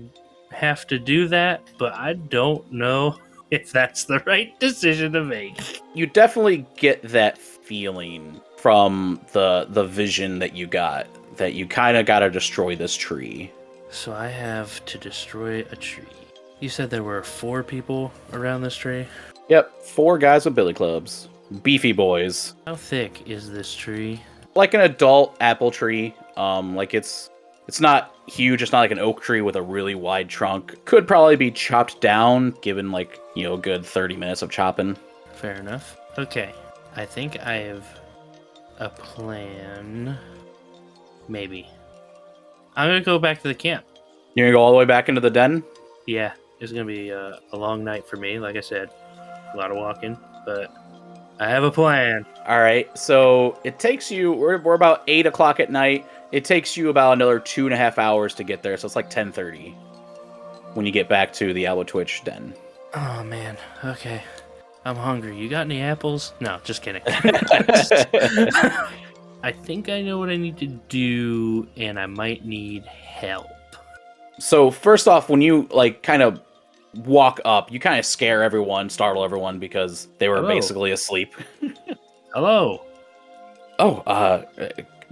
have to do that, but I don't know if that's the right decision to make. You definitely get that feeling from the vision that you got, that you kind of gotta destroy this tree. So I have to destroy a tree. You said there were 4 people around this tree? Yep, 4 guys with billy clubs. Beefy boys. How thick is this tree? Like an adult apple tree. Like it's not huge. It's not like an oak tree with a really wide trunk. Could probably be chopped down, given like, you know, a good 30 minutes of chopping. Fair enough. Okay. I think I have a plan. Maybe. I'm gonna go back to the camp. You're gonna go all the way back into the den? Yeah, it's gonna be a long night for me. Like I said, a lot of walking, but I have a plan. All right. So it takes you. We're about 8 o'clock at night. It takes you about another 2.5 hours to get there. So it's like 10:30 when you get back to the Albatwitch den. Oh man. Okay. I'm hungry. You got any apples? No, just kidding. I think I know what I need to do, and I might need help. So first off, when you like kind of walk up, you kind of scare everyone, startle everyone because they were Hello. basically asleep. Hello. Oh,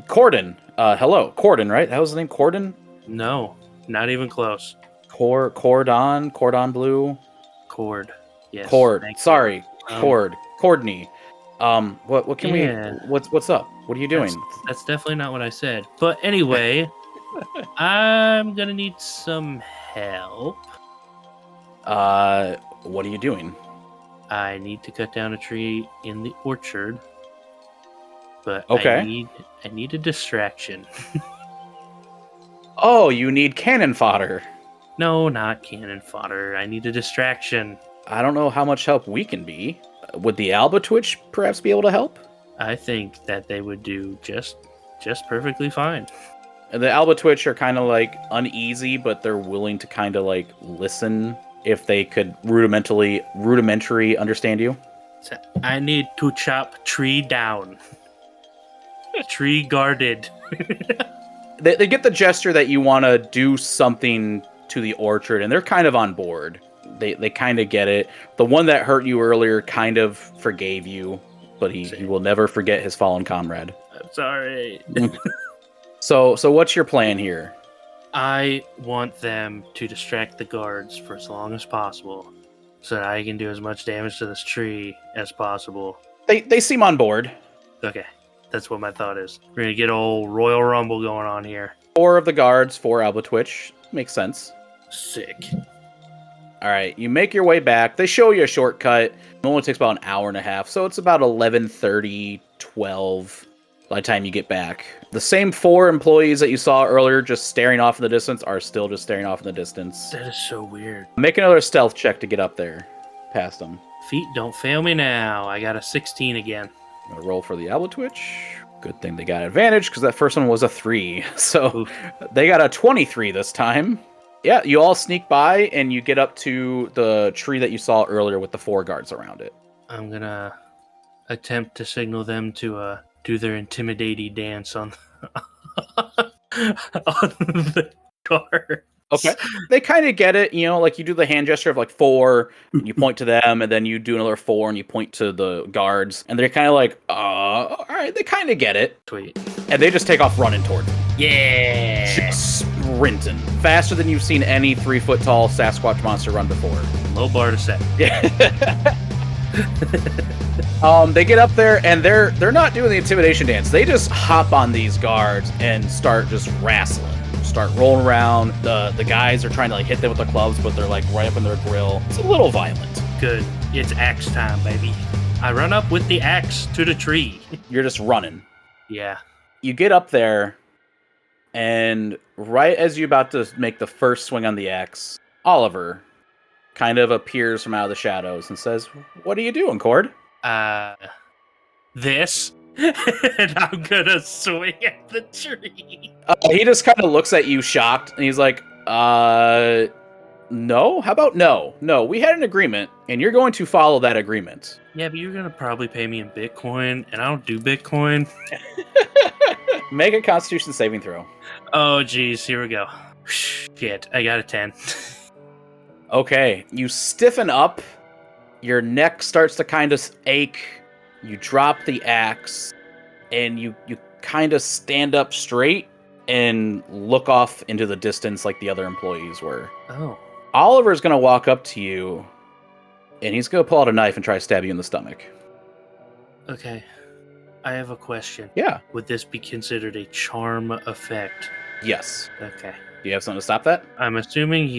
Corden. Hello, Corden, right? That was the name, Corden? No, not even close. Cordon Blue? Cord. Yes. Cord. thank you. Sorry. Um, Cordney. What can Yeah. we what's up? What are you doing? That's definitely not what I said. But anyway, I'm gonna need some help. What are you doing? I need to cut down a tree in the orchard. But Okay. I need a distraction. Oh, you need cannon fodder. No, not cannon fodder. I need a distraction. I don't know how much help we can be. Would the Albatwitch perhaps be able to help? I think that they would do just perfectly fine. The Albatwitch are kind of like uneasy, but they're willing to kind of like listen if they could rudimentary understand you. So I need to chop tree down. Tree guarded. They get the gesture that you want to do something to the orchard, and they're kind of on board. They kind of get it. The one that hurt you earlier kind of forgave you, but he will never forget his fallen comrade. I'm sorry. So what's your plan here? I want them to distract the guards for as long as possible so that I can do as much damage to this tree as possible. They seem on board. Okay, that's what my thought is. We're going to get old Royal Rumble going on here. 4 of the guards, 4 Albatwitch. Makes sense. Sick. All right, you make your way back. They show you a shortcut. It only takes about an hour and a half, so it's about 11:30, 12 by the time you get back. The same 4 employees that you saw earlier just staring off in the distance are still just staring off in the distance. That is so weird. Make another stealth check to get up there past them. Feet don't fail me now. I got a 16 again. I'm going to roll for the Albatwitch. Good thing they got advantage because that first one was a 3. So they got a 23 this time. Yeah, you all sneak by and you get up to the tree that you saw earlier with the 4 guards around it. I'm gonna attempt to signal them to do their intimidating dance on the guard. Okay. They kind of get it, like you do the hand gesture of like 4, and you point to them, and then you do another 4 and you point to the guards, and they're kind of like, all right, they kind of get it. Sweet. And they just take off running toward them. Yeah! Just sprinting. Faster than you've seen any 3-foot-tall Sasquatch monster run before. Low bar to set. Yeah. They get up there, and they're not doing the intimidation dance. They just hop on these guards and start just wrestling. Start rolling around. The guys are trying to hit them with their clubs, but they're right up in their grill. It's a little violent. Good. It's axe time, baby. I run up with the axe to the tree. You're just running. Yeah. You get up there, and right as you're about to make the first swing on the axe, Oliver kind of appears from out of the shadows and says, "What are you doing, Cord?" This? And I'm gonna swing at the tree. He just kind of looks at you shocked, and he's like, no? How about no? No, we had an agreement, and you're going to follow that agreement. Yeah, but you're gonna probably pay me in Bitcoin, and I don't do Bitcoin. Make a Constitution saving throw. Oh, geez, here we go. Shit, I got a 10. Okay, you stiffen up, your neck starts to kind of ache, you drop the axe, and you kind of stand up straight and look off into the distance like the other employees were. Oh. Oliver's going to walk up to you, and he's going to pull out a knife and try to stab you in the stomach. Okay. I have a question. Yeah. Would this be considered a charm effect? Yes. Okay. Do you have something to stop that? I'm assuming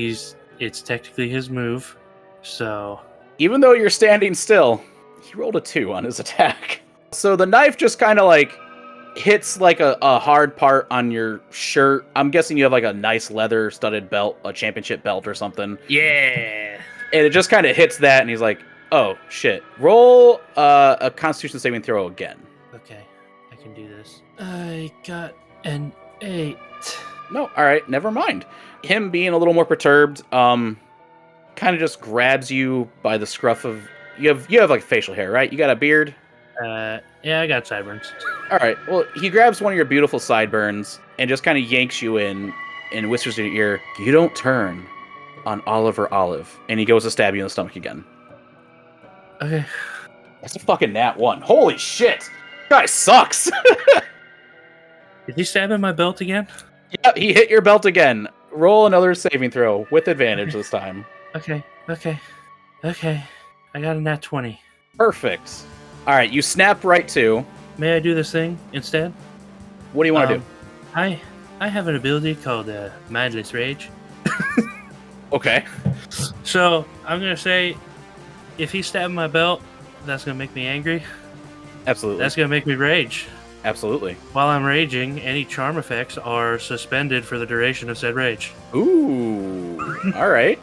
it's technically his move, so... Even though you're standing still, he rolled a 2 on his attack. So the knife just kind of hits a hard part on your shirt. I'm guessing you have a nice leather studded belt, a championship belt or something. Yeah! And it just kind of hits that, and he's like, oh, shit. Roll a Constitution saving throw again. Okay, I can do this. I got an 8. No, alright, never mind. Him being a little more perturbed, kind of just grabs you by the scruff of... You have facial hair, right? You got a beard? Yeah, I got sideburns. Alright, well, he grabs one of your beautiful sideburns and just kind of yanks you in and whispers in your ear, "You don't turn on Oliver Olive." And he goes to stab you in the stomach again. Okay. That's a fucking nat 1. Holy shit! Guy sucks! Did he stab in my belt again? Yeah, he hit your belt again. Roll another saving throw with advantage this time. Okay. I got a nat 20. Perfect. Alright, you snap right to. May I do this thing instead? What do you want to do? I have an ability called Mindless Rage. Okay. So, I'm going to say, if he stabbed my belt, that's going to make me angry. Absolutely. That's going to make me rage. Absolutely. While I'm raging, any charm effects are suspended for the duration of said rage. Ooh. Alright.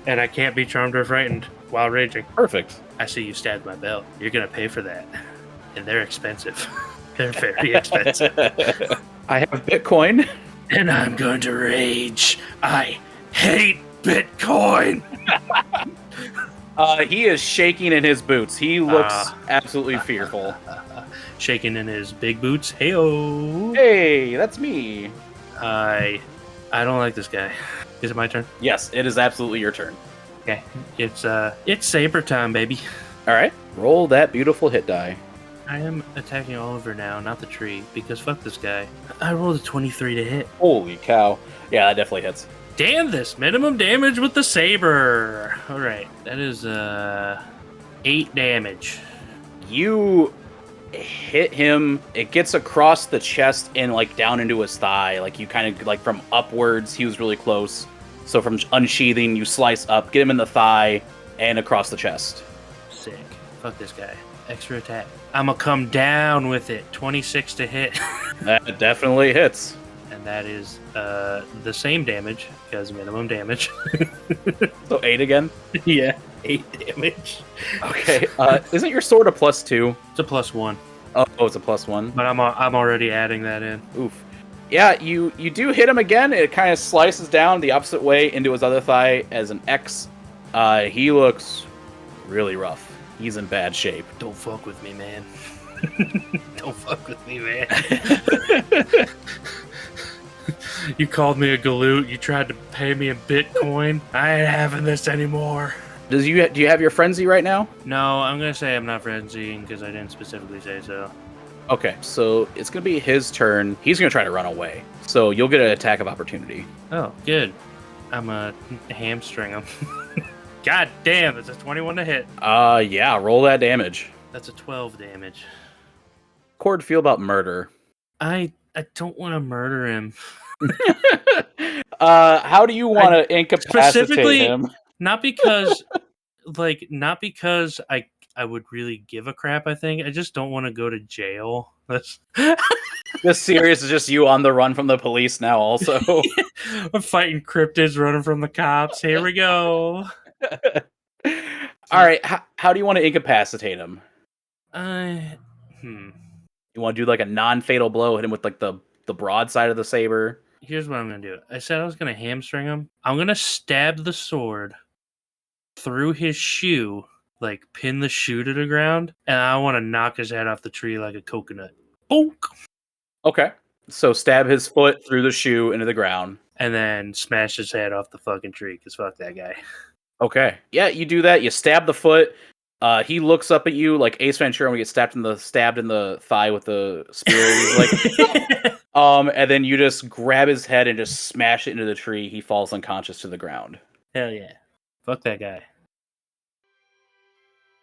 And I can't be charmed or frightened while raging. Perfect. I see you stabbed my belt. You're going to pay for that. And they're expensive. They're very expensive. I have Bitcoin. And I'm going to rage. I hate Bitcoin. He is shaking in his boots. He looks absolutely fearful. Shaking in his big boots. Hey-o. Hey, that's me. I don't like this guy. Is it my turn? Yes, it is absolutely your turn. Okay. It's saber time, baby. All right. Roll that beautiful hit die. I am attacking Oliver now, not the tree, because fuck this guy. I rolled a 23 to hit. Holy cow. Yeah, that definitely hits. Damn this! Minimum damage with the saber! Alright, that is 8 damage. You hit him. It gets across the chest and down into his thigh. You kind of from upwards. He was really close. So from unsheathing, you slice up, get him in the thigh, and across the chest. Sick. Fuck this guy. Extra attack. I'm gonna come down with it. 26 to hit. That definitely hits. And that is the same damage, because minimum damage. So 8 again? Yeah, 8 damage. Okay. Isn't your sword a +2? It's a +1. Oh, it's a +1. But I'm already adding that in. Oof. Yeah, you do hit him again. It kind of slices down the opposite way into his other thigh as an X. He looks really rough. He's in bad shape. Don't fuck with me, man. Don't fuck with me, man. You called me a galoot. You tried to pay me in Bitcoin. I ain't having this anymore. Do you have your frenzy right now? No, I'm gonna say I'm not frenzying because I didn't specifically say so. Okay, so it's gonna be his turn. He's gonna try to run away. So you'll get an attack of opportunity. Oh, good. I'm gonna hamstring him. God damn, that's a 21 to hit. Yeah, roll that damage. That's a 12 damage. Cord, feel about murder. I don't want to murder him. How do you want to incapacitate him? Not because I would really give a crap, I think. I just don't want to go to jail. That's This series is just you on the run from the police now also. I'm fighting cryptids running from the cops. Here we go. All right, how do you want to incapacitate him? You want to do like a non-fatal blow, hit him with like the broadside of the saber? Here's what I'm going to do. I said I was going to hamstring him. I'm going to stab the sword through his shoe, like pin the shoe to the ground, and I want to knock his head off the tree like a coconut. Bonk! Okay. So stab his foot through the shoe into the ground. And then smash his head off the fucking tree, because fuck that guy. Okay. Yeah, you do that. You stab the foot. He looks up at you like Ace Ventura when we get stabbed in the thigh with the spear. He's like, and then you just grab his head and just smash it into the tree. He falls unconscious to the ground. Hell yeah. Fuck that guy.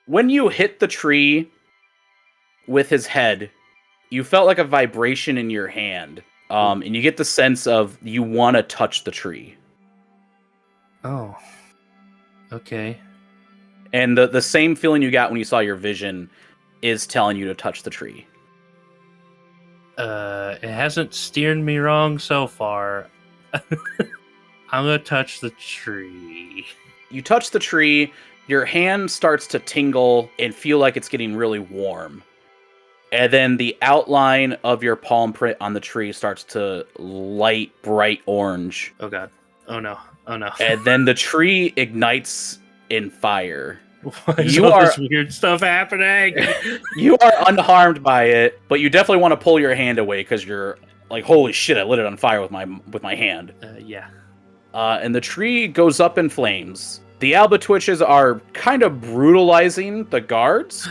When you hit the tree with his head, you felt like a vibration in your hand. And you get the sense of you want to touch the tree. Oh. Okay. And the same feeling you got when you saw your vision is telling you to touch the tree. It hasn't steered me wrong so far. I'm gonna touch the tree. You touch the tree, your hand starts to tingle and feel like it's getting really warm. And then the outline of your palm print on the tree starts to light bright orange. Oh god. Oh no. Oh no. And then the tree ignites in fire. Why is all this weird stuff happening? You are unharmed by it, but you definitely want to pull your hand away because you're like, holy shit, I lit it on fire with my hand. Yeah. And the tree goes up in flames. The Albatwitches are kind of brutalizing the guards,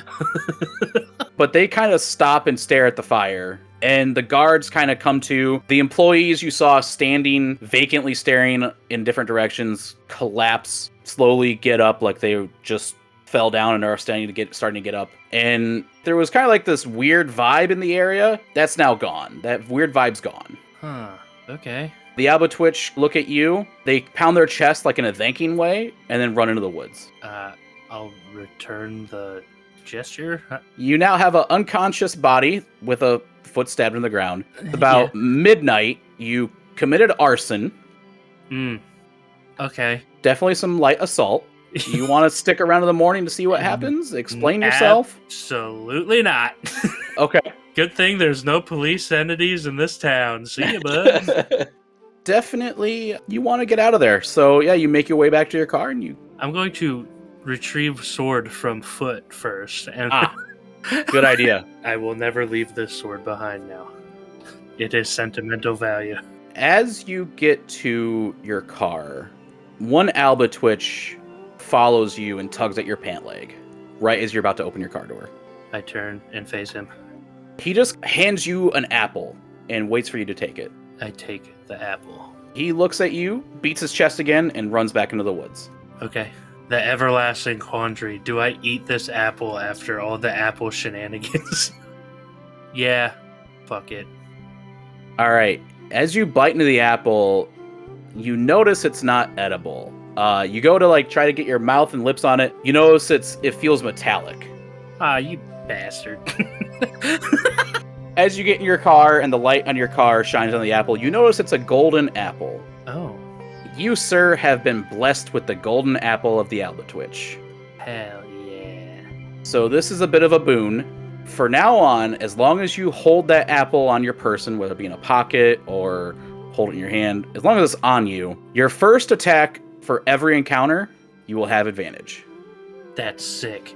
but they kind of stop and stare at the fire. And the guards kind of come to. The employees you saw standing, vacantly staring in different directions, collapse, slowly get up like they just fell down and are starting to get up. And there was kind of like this weird vibe in the area. That's now gone. That weird vibe's gone. Huh. Okay. The Albatwitch look at you. They pound their chest like in a thanking way, and then run into the woods. I'll return the gesture. You now have an unconscious body with a foot stabbed in the ground. About midnight, you committed arson. Okay. Definitely some light assault. You want to stick around in the morning to see what happens? Explain yourself? Absolutely not. Okay. Good thing there's no police entities in this town. See you, bud. Definitely, you want to get out of there. So, yeah, you make your way back to your car and you... I'm going to retrieve sword from foot first. And good idea. I will never leave this sword behind now. It is sentimental value. As you get to your car, one Albatwitch follows you and tugs at your pant leg, right as you're about to open your car door. I turn and face him. He just hands you an apple and waits for you to take it. I take the apple. He looks at you, beats his chest again, and runs back into the woods. Okay. The everlasting quandary. Do I eat this apple after all the apple shenanigans? Yeah. Fuck it. All right. As you bite into the apple, You notice it's not edible. You go to like try to get your mouth and lips on it. You notice it feels metallic. Ah, you bastard. As you get in your car and the light on your car shines on the apple, you notice it's a golden apple. Oh, You, sir, have been blessed with the golden apple of the Albatwitch. hell yeah. So this is a bit of a boon. For now on, as long as you hold that apple on your person, whether it be in a pocket or hold it in your hand, as long as it's on you, your first attack for every encounter, you will have advantage. That's sick.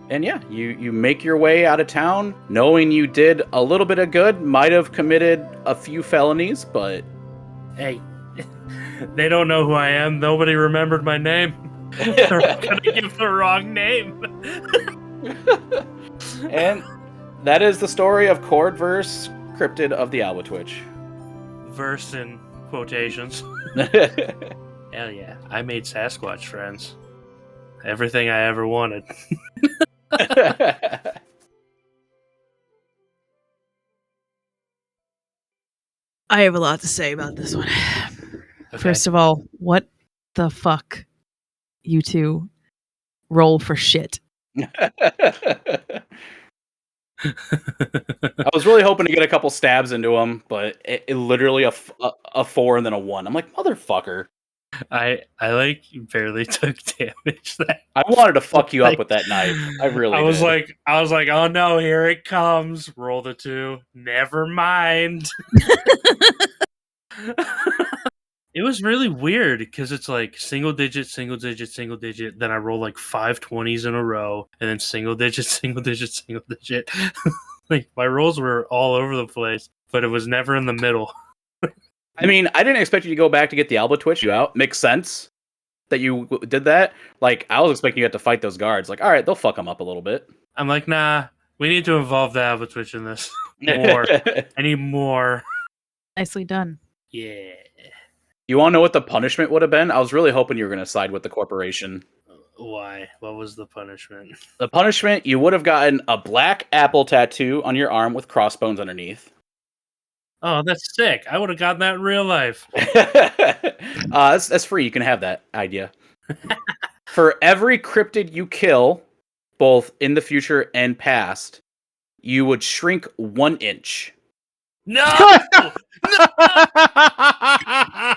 And yeah, you make your way out of town, knowing you did a little bit of good, might have committed a few felonies, but... Hey, they don't know who I am. Nobody remembered my name. They're gonna give the wrong name. And that is the story of Cord vs. Cryptid of the Albatwitch. Verse in quotations. Hell yeah. I made Sasquatch friends. Everything I ever wanted. I have a lot to say about this one. Okay. First of all, what the fuck, you two roll for shit? I was really hoping to get a couple stabs into him, but it literally a 4 and then a 1. I'm like, motherfucker. I like barely took damage. That I wanted to fuck you up Like, with that knife. I really I was did. like, oh no, here it comes. Roll the 2. Never mind. It was really weird because it's like single digit, single digit, single digit. Then I roll like 5 20s in a row, and then single digit, single digit, single digit. Like my rolls were all over the place, but it was never in the middle. I mean, I didn't expect you to go back to get the Albatwitch you out. Makes sense that you did that. Like, I was expecting you to have to fight those guards. Like, all right, they'll fuck them up a little bit. I'm like, nah, we need to involve the Albatwitch in this more. I need more. Nicely done. Yeah. You want to know what the punishment would have been? I was really hoping you were going to side with the corporation. Why? What was the punishment? The punishment, you would have gotten a black apple tattoo on your arm with crossbones underneath. Oh, that's sick. I would have gotten that in real life. That's free. You can have that idea. For every cryptid you kill, both in the future and past, you would shrink 1 inch. No! I'm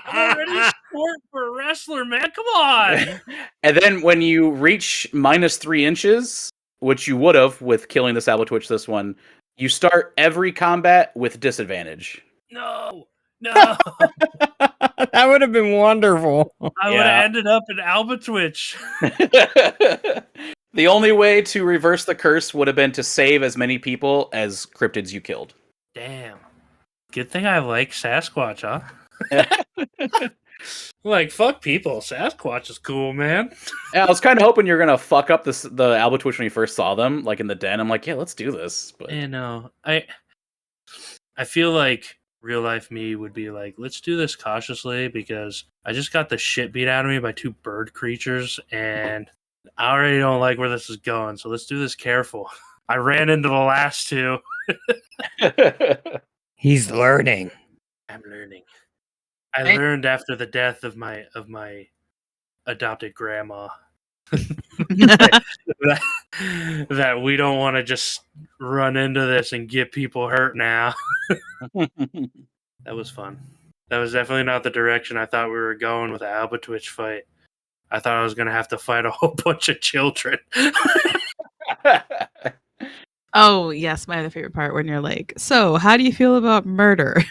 already short for a wrestler, man. Come on! And then when you reach -3 inches, which you would have with killing this Albatwitch this one, you start every combat with disadvantage. No! No! That would have been wonderful. I would have ended up in Albatwitch. The only way to reverse the curse would have been to save as many people as cryptids you killed. Damn. Good thing I like Sasquatch, huh? Like, fuck people. Sasquatch is cool, man. Yeah, I was kind of hoping you were gonna fuck up the Albatwitch when you first saw them, like in the den. I'm like, yeah, let's do this. But You know, I feel like real life me would be like, let's do this cautiously because I just got the shit beat out of me by 2 bird creatures and I already don't like where this is going, so let's do this careful. I ran into the last 2. He's learning. I'm learning. I learned after the death of my adopted grandma that we don't want to just run into this and get people hurt now. That was fun. That was definitely not the direction I thought we were going with the Albatwitch fight. I thought I was going to have to fight a whole bunch of children. Oh, yes, my other favorite part when you're like, so how do you feel about murder?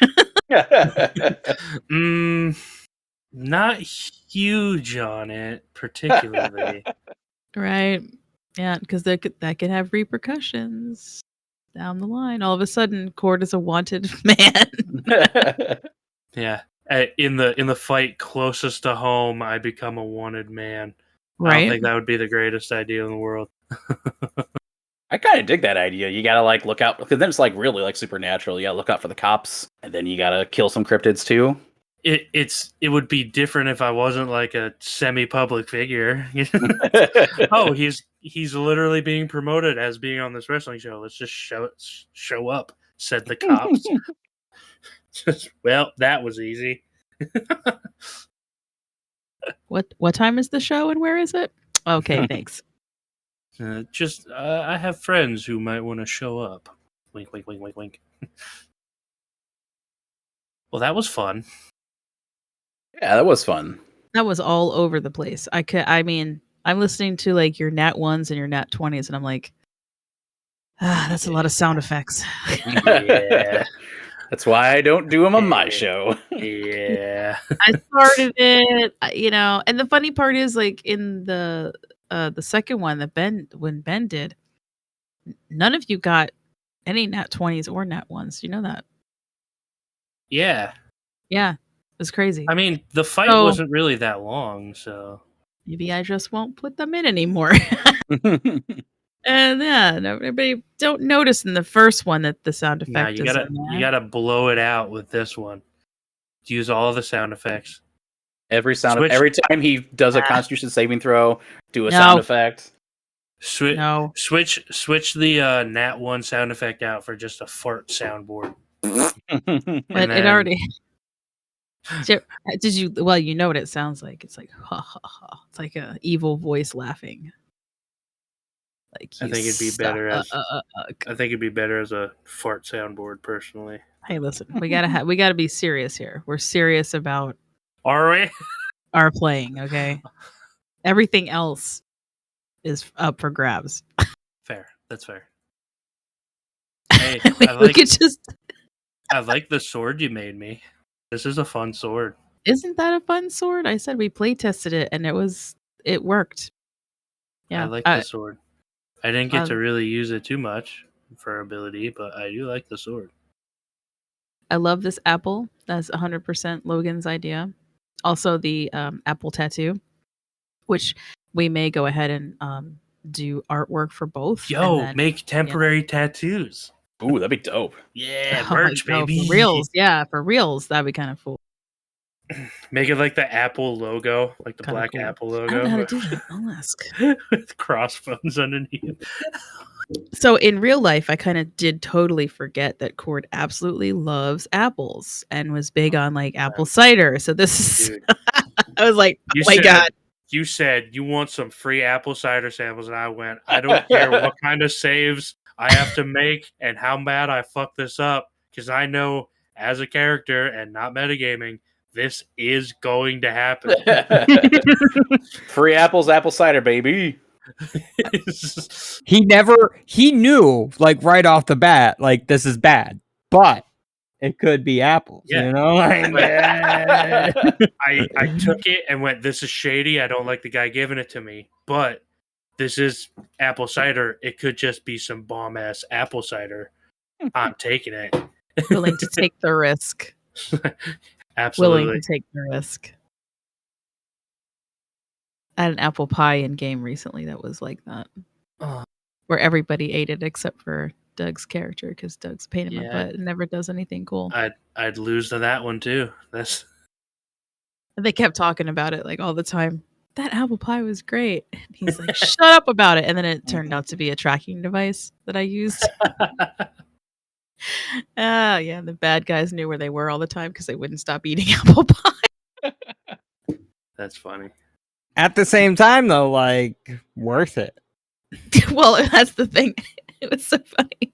Not huge on it, particularly. Right. Yeah, because that could have repercussions down the line. All of a sudden, Cord is a wanted man. Yeah. In the fight closest to home, I become a wanted man. I don't Right. think that would be the greatest idea in the world. I kind of dig that idea. You gotta like look out because then it's like really like supernatural. You gotta look out for the cops, and then you gotta kill some cryptids too. It would be different if I wasn't like a semi-public figure. Oh, he's literally being promoted as being on this wrestling show. Let's just show up, said the cops. Well, that was easy. What time is the show and where is it? Okay, thanks. I have friends who might want to show up. Wink, wink, wink, wink, wink. Well, that was fun. Yeah, that was fun. That was all over the place. I mean, I'm listening to like your nat 1s and your nat 20s, and I'm like, that's a lot of sound effects. Yeah. That's why I don't do them on my show. Yeah. I started it, and the funny part is, like, in the second one that when Ben did, none of you got any nat 20s or nat 1s. You know that? Yeah. Yeah, it was crazy. I mean, the fight So- wasn't really that long, so. Maybe I just won't put them in anymore. And yeah, everybody don't notice in the first one that the sound effect Nah, is you in there. gotta blow it out with this one. Use all the sound effects. Every Switch- time he does a Constitution saving throw, do a No. sound effect. No. Switch the Nat 1 sound effect out for just a fart soundboard. But And it then- already. Did you? Well, you know what it sounds like. It's like ha ha ha. It's like a evil voice laughing. Like I think it'd be better as I think it'd be better as a fart soundboard, personally. Hey, listen, we gotta be serious here. We're serious about Are we? our playing. Okay, everything else is up for grabs. Fair. That's fair. Hey, we I like could just. I like the sword you made me. This is a fun sword. Isn't that a fun sword? I said we play tested it and it worked. Yeah, I like the sword. I didn't get to really use it too much for ability, but I do like the sword. I love this apple. That's 100% Logan's idea. Also, the apple tattoo, which we may go ahead and do artwork for both. Yo, and then, make temporary tattoos. Ooh, that'd be dope. Yeah, Oh, merch, no, baby. for reals. Yeah, for reals. That'd be kind of cool. Make it like the Apple logo, like the Kinda black cool. Apple I don't know how to logo, do that. I'll ask. with crossbones underneath. So in real life, I kind of did totally forget that Cord absolutely loves apples and was big on like apple cider. So this is, Dude, I was like, oh you my said- God. you said you want some free apple cider samples, and I went, I don't care what kind of saves I have to make and how bad I fuck this up, because I know as a character and not metagaming, this is going to happen. Free apples, apple cider, baby. He knew like right off the bat, like this is bad, but it could be apples, Yeah. you know? Like, I took it and went, this is shady. I don't like the guy giving it to me, but this is apple cider. It could just be some bomb ass apple cider. I'm taking it. Willing to take the risk. Absolutely. Willing to take the risk. I had an apple pie in game recently that was like that. Oh. Where everybody ate it except for Doug's character, because Doug's a pain in my Yeah. butt and never does anything cool. I'd lose to that one too. That's And they kept talking about it like all the time. That apple pie was great. And he's like, shut up about it. And then it turned out to be a tracking device that I used. Yeah, the bad guys knew where they were all the time because they wouldn't stop eating apple pie. that's funny. at the same time, though, like worth it. Well, that's the thing. It was so funny.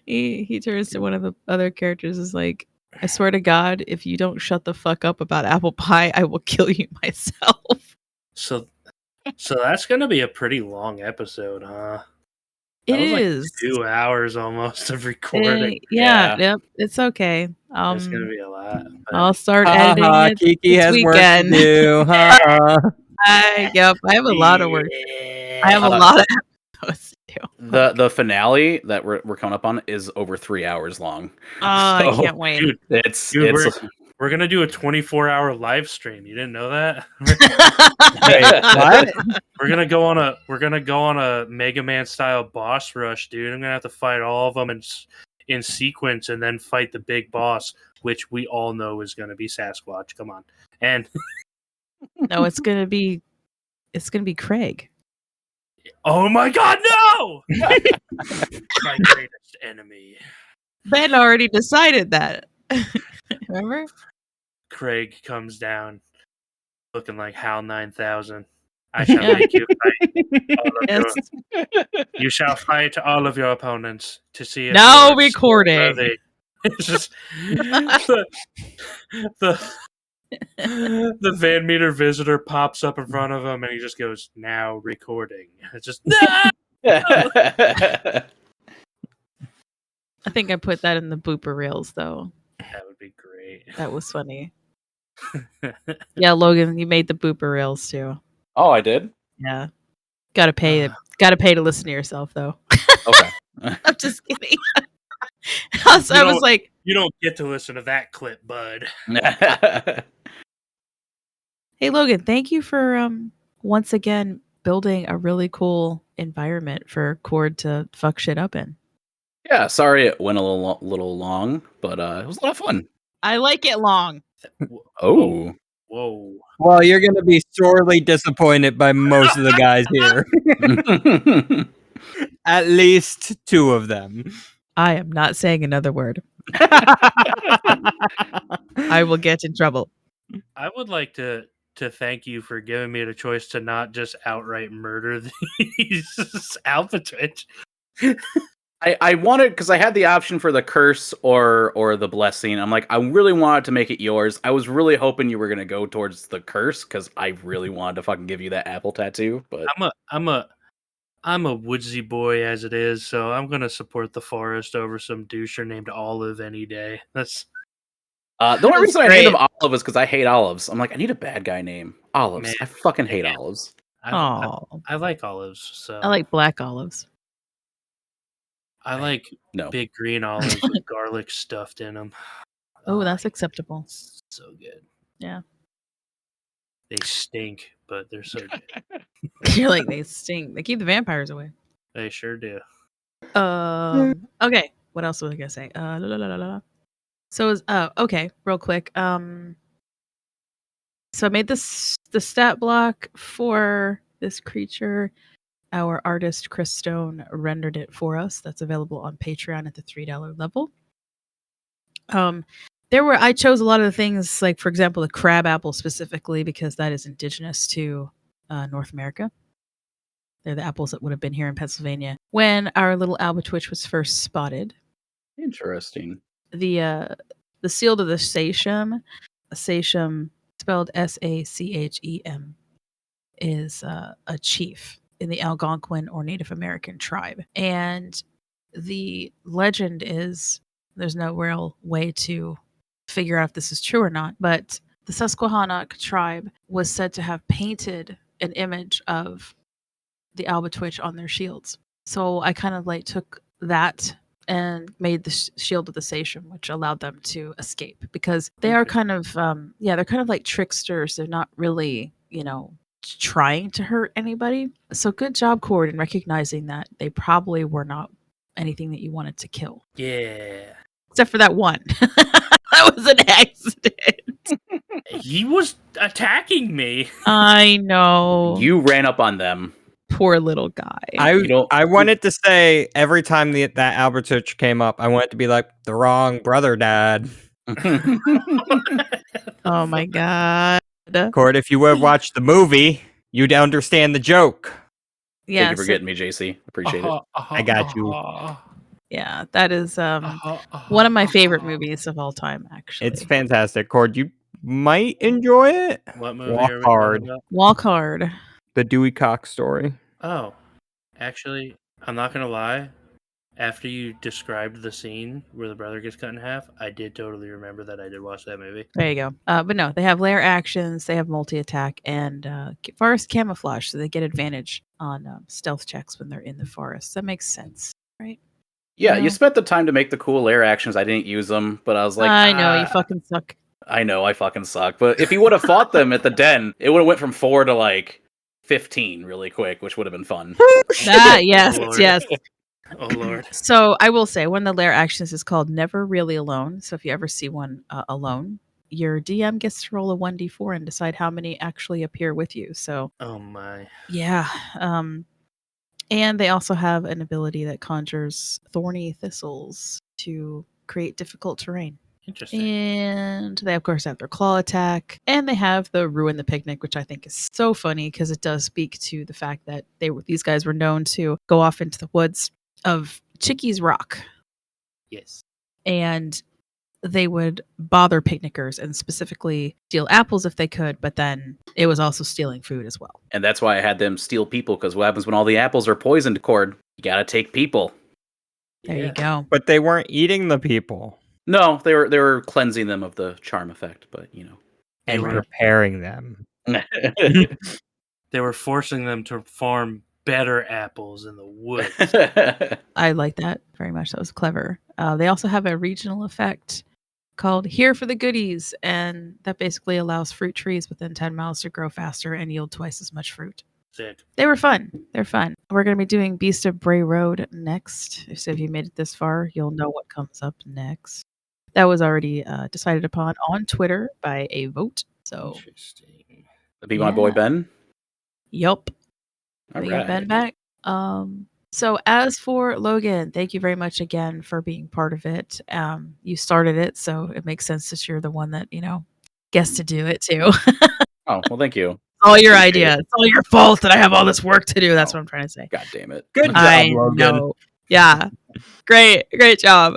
He turns to one of the other characters, is like, I swear to God, if you don't shut the fuck up about apple pie, I will kill you myself. So that's gonna be a pretty long episode, huh? It That was like is. 2 hours almost of recording. Yeah, yep. It's okay. It's gonna be a lot. but- I'll start editing it Kiki this has weekend. work to do. Yep, I have a lot of work. I have a Uh, lot of episodes to do. The finale that we're coming up on is over 3 hours long. Oh, I So, can't wait. Dude, It's Dude, we're gonna do a 24-hour live stream. You didn't know that? What? We're gonna go on a Mega Man style boss rush, dude. I'm gonna have to fight all of them in sequence, and then fight the big boss, which we all know is gonna be Sasquatch. Come on, and No, it's gonna be Craig. oh my God, no! My greatest enemy. Ben already decided that. Remember? Craig comes down looking like HAL 9000. I shall make you fight all of Yes. you shall fight all of your opponents to see if Now you are recording. worthy. It's just the the Van Meter visitor pops up in front of him and he just goes, now recording. It's just no! I think I put that in the blooper reels though. That would be great. That was funny. Yeah, Logan, you made the blooper reels too. Oh, I did? Yeah. Gotta pay to listen to yourself though. Okay. I'm just kidding. I was like, you don't get to listen to that clip, bud. hey Logan, thank you for once again building a really cool environment for Cord to fuck shit up in. Yeah, sorry it went a little long, but it was a lot of fun. I like it long. Oh. Whoa. Well, you're going to be sorely disappointed by most of the guys here. At least 2 of them. I am not saying another word. I will get in trouble. I would like to thank you for giving me the choice to not just outright murder these Albatwitch. I wanted, because I had the option for the curse or the blessing. I'm like, I really wanted to make it yours. I was really hoping you were gonna go towards the curse because I really wanted to fucking give you that apple tattoo. But I'm a woodsy boy as it is, so I'm gonna support the forest over some doucher named Olive any day. That's the only That's reason I named great. him Olive is because I hate olives. I'm like, I need a bad guy name. Olives. Man. I fucking hate olives. Oh, I like olives, so I like black olives. I like No. big green olives with garlic stuffed in them. Oh, that's acceptable. So good. Yeah. They stink, but they're so good. You're like, they stink. They keep the vampires away. They sure do. Okay. What else was I gonna say? La, la, la, la, la. So okay, real quick. So I made the stat block for this creature. Our artist Chris Stone rendered it for us. That's available on Patreon at the $3 level. I chose a lot of the things, like for example, the crab apple specifically because that is indigenous to North America. They're the apples that would have been here in Pennsylvania when our little Albatwitch was first spotted. Interesting. The seal of the sachem spelled Sachem, is a chief in the Algonquin or Native American tribe. And the legend is, there's no real way to figure out if this is true or not, but the Susquehannock tribe was said to have painted an image of the Albatwitch on their shields. So I kind of like took that and made the shield of the sachem, which allowed them to escape because they are kind of they're kind of like tricksters. They're not really, trying to hurt anybody. So good job, Cord, in recognizing that they probably were not anything that you wanted to kill. Yeah. Except for that one. That was an accident. He was attacking me. I know. You ran up on them. Poor little guy. I wanted to say every time that Albatwitch came up, I wanted to be like, the wrong brother died. Oh my god. Cord, if you would have watched the movie, you'd understand the joke. Yeah, Thank you for getting me, JC. Appreciate it. I got you. Yeah, that is one of my favorite movies of all time, actually. It's fantastic. Cord, you might enjoy it. What movie Walk are we Hard. talking about? Walk Hard. The Dewey Cox story. Oh, actually, I'm not gonna lie. After you described the scene where the brother gets cut in half, I did totally remember that I did watch that movie. There you go. But no, they have lair actions, they have multi-attack, and forest camouflage, so they get advantage on stealth checks when they're in the forest. That makes sense, right? Yeah, No. you spent the time to make the cool air actions. I didn't use them, but I was like, I know, you fucking suck. I know, I fucking suck. But if you would have fought them at the den, it would have went from 4 to like 15 really quick, which would have been fun. Yes, Oh, Lord. yes. Oh Lord. So I will say one of the lair actions is called Never Really Alone. So if you ever see one alone, your DM gets to roll a 1d4 and decide how many actually appear with you. So Oh my. yeah. And they also have an ability that conjures thorny thistles to create difficult terrain. Interesting. And they, of course, have their claw attack. And they have the ruin the picnic, which I think is so funny because it does speak to the fact that these guys were known to go off into the woods of Chicky's Rock. Yes. And they would bother picnickers and specifically steal apples if they could, but then it was also stealing food as well. And that's why I had them steal people, because what happens when all the apples are poisoned, Cord? You gotta take people. There you go. But they weren't eating the people. No, they were cleansing them of the charm effect, but you know. And were- preparing them. They were forcing them to farm better apples in the woods. I like that very much. That was clever. They also have a regional effect called Here for the Goodies, and that basically allows fruit trees within 10 miles to grow faster and yield twice as much fruit. Sick. They were fun. They're fun. We're going to be doing Beast of Bray Road next. So if you made it this far, you'll know what comes up next. That was already decided upon on Twitter by a vote. So, Interesting. Be my boy Yeah. Ben. yup. All We got Ben right. back. So as for Logan, thank you very much again for being part of it. You started it, so it makes sense that you're the one that, gets to do it too. Oh, well, thank you. All your Appreciate idea. it. It's all your fault that I have all this work to do. That's Oh. what I'm trying to say. God damn it. Good job, I Logan. know. Yeah. Great job.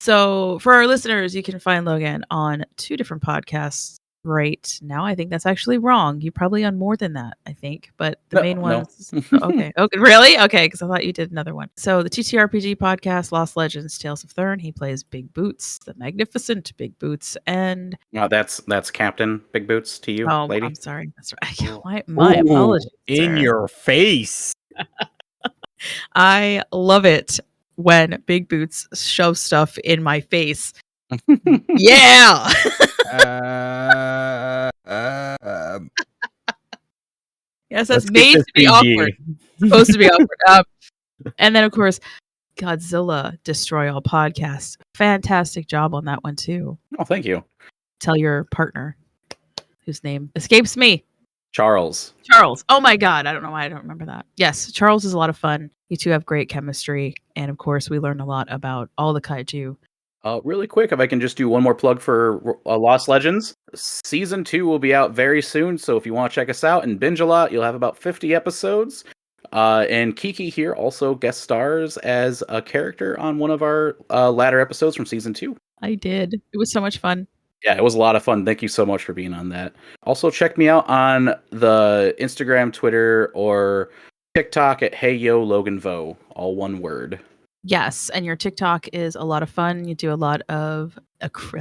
So for our listeners, you can find Logan on 2 different podcasts right now. I think that's actually wrong. You're probably on more than that, I think. But the main No. ones. Okay. Really? Okay. Because I thought you did another one. So the TTRPG podcast, Lost Legends, Tales of Thurn. He plays Big Boots, the magnificent Big Boots. And No, that's Captain Big Boots to you, oh, lady. I'm sorry. That's right. Cool. My Ooh, apologies. in sir. your face. I love it when Big Boots shove stuff in my face. Yeah. Yes, that's Let's keep made this to be PG. awkward. Supposed to be awkward. And then, of course, Godzilla Destroy All podcast. Fantastic job on that one, too. Oh, thank you. Tell your partner, whose name escapes me. Charles. Charles. Oh my God. I don't know why I don't remember that. Yes, Charles is a lot of fun. You two have great chemistry. And of course, we learn a lot about all the kaiju. Really quick, if I can just do one more plug for Lost Legends. Season 2 will be out very soon, so if you want to check us out and binge a lot, you'll have about 50 episodes. And Kiki here also guest stars as a character on one of our latter episodes from Season 2. I did. It was so much fun. Yeah, it was a lot of fun. Thank you so much for being on that. Also, check me out on the Instagram, Twitter, or TikTok at HeyYoLoganVo, all one word. Yes, and your TikTok is a lot of fun. You do a lot of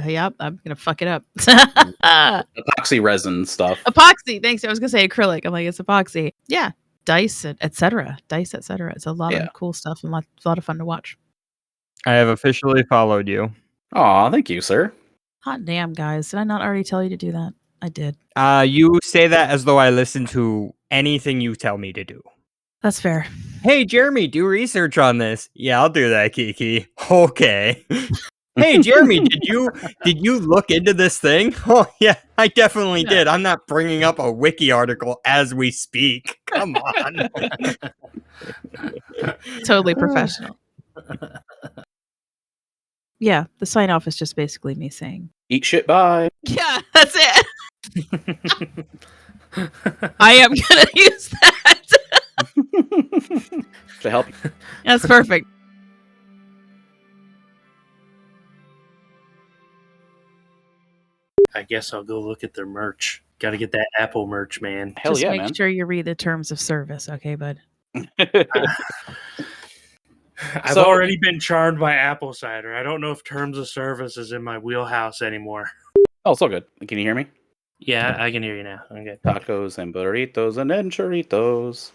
yep, I'm gonna fuck it up. Epoxy resin stuff. Epoxy. Thanks. I was gonna say acrylic. I'm like, it's epoxy. Yeah, dice, etc. Dice, etc. It's a lot Yeah. of cool stuff and a lot of fun to watch. I have officially followed you. Aw, thank you, sir. Hot damn, guys! Did I not already tell you to do that? I did. You say that as though I listen to anything you tell me to do. That's fair. Hey, Jeremy, do research on this. Yeah, I'll do that, Kiki. Okay. Hey, Jeremy, did you look into this thing? Oh, yeah, I definitely did. I'm not bringing up a wiki article as we speak. Come on. Totally professional. Yeah, the sign off is just basically me saying, Eat shit, bye. yeah, that's it. I am gonna use that. To help. That's perfect. I guess I'll go look at their merch. Got to get that Apple merch, man. Hell Just yeah, make man. sure you read the terms of service, okay, bud? I've So- already been charmed by apple cider. I don't know if terms of service is in my wheelhouse anymore. Oh, it's all good. Can you hear me? Yeah, I can hear you now. Okay. Tacos and burritos and enchiritos.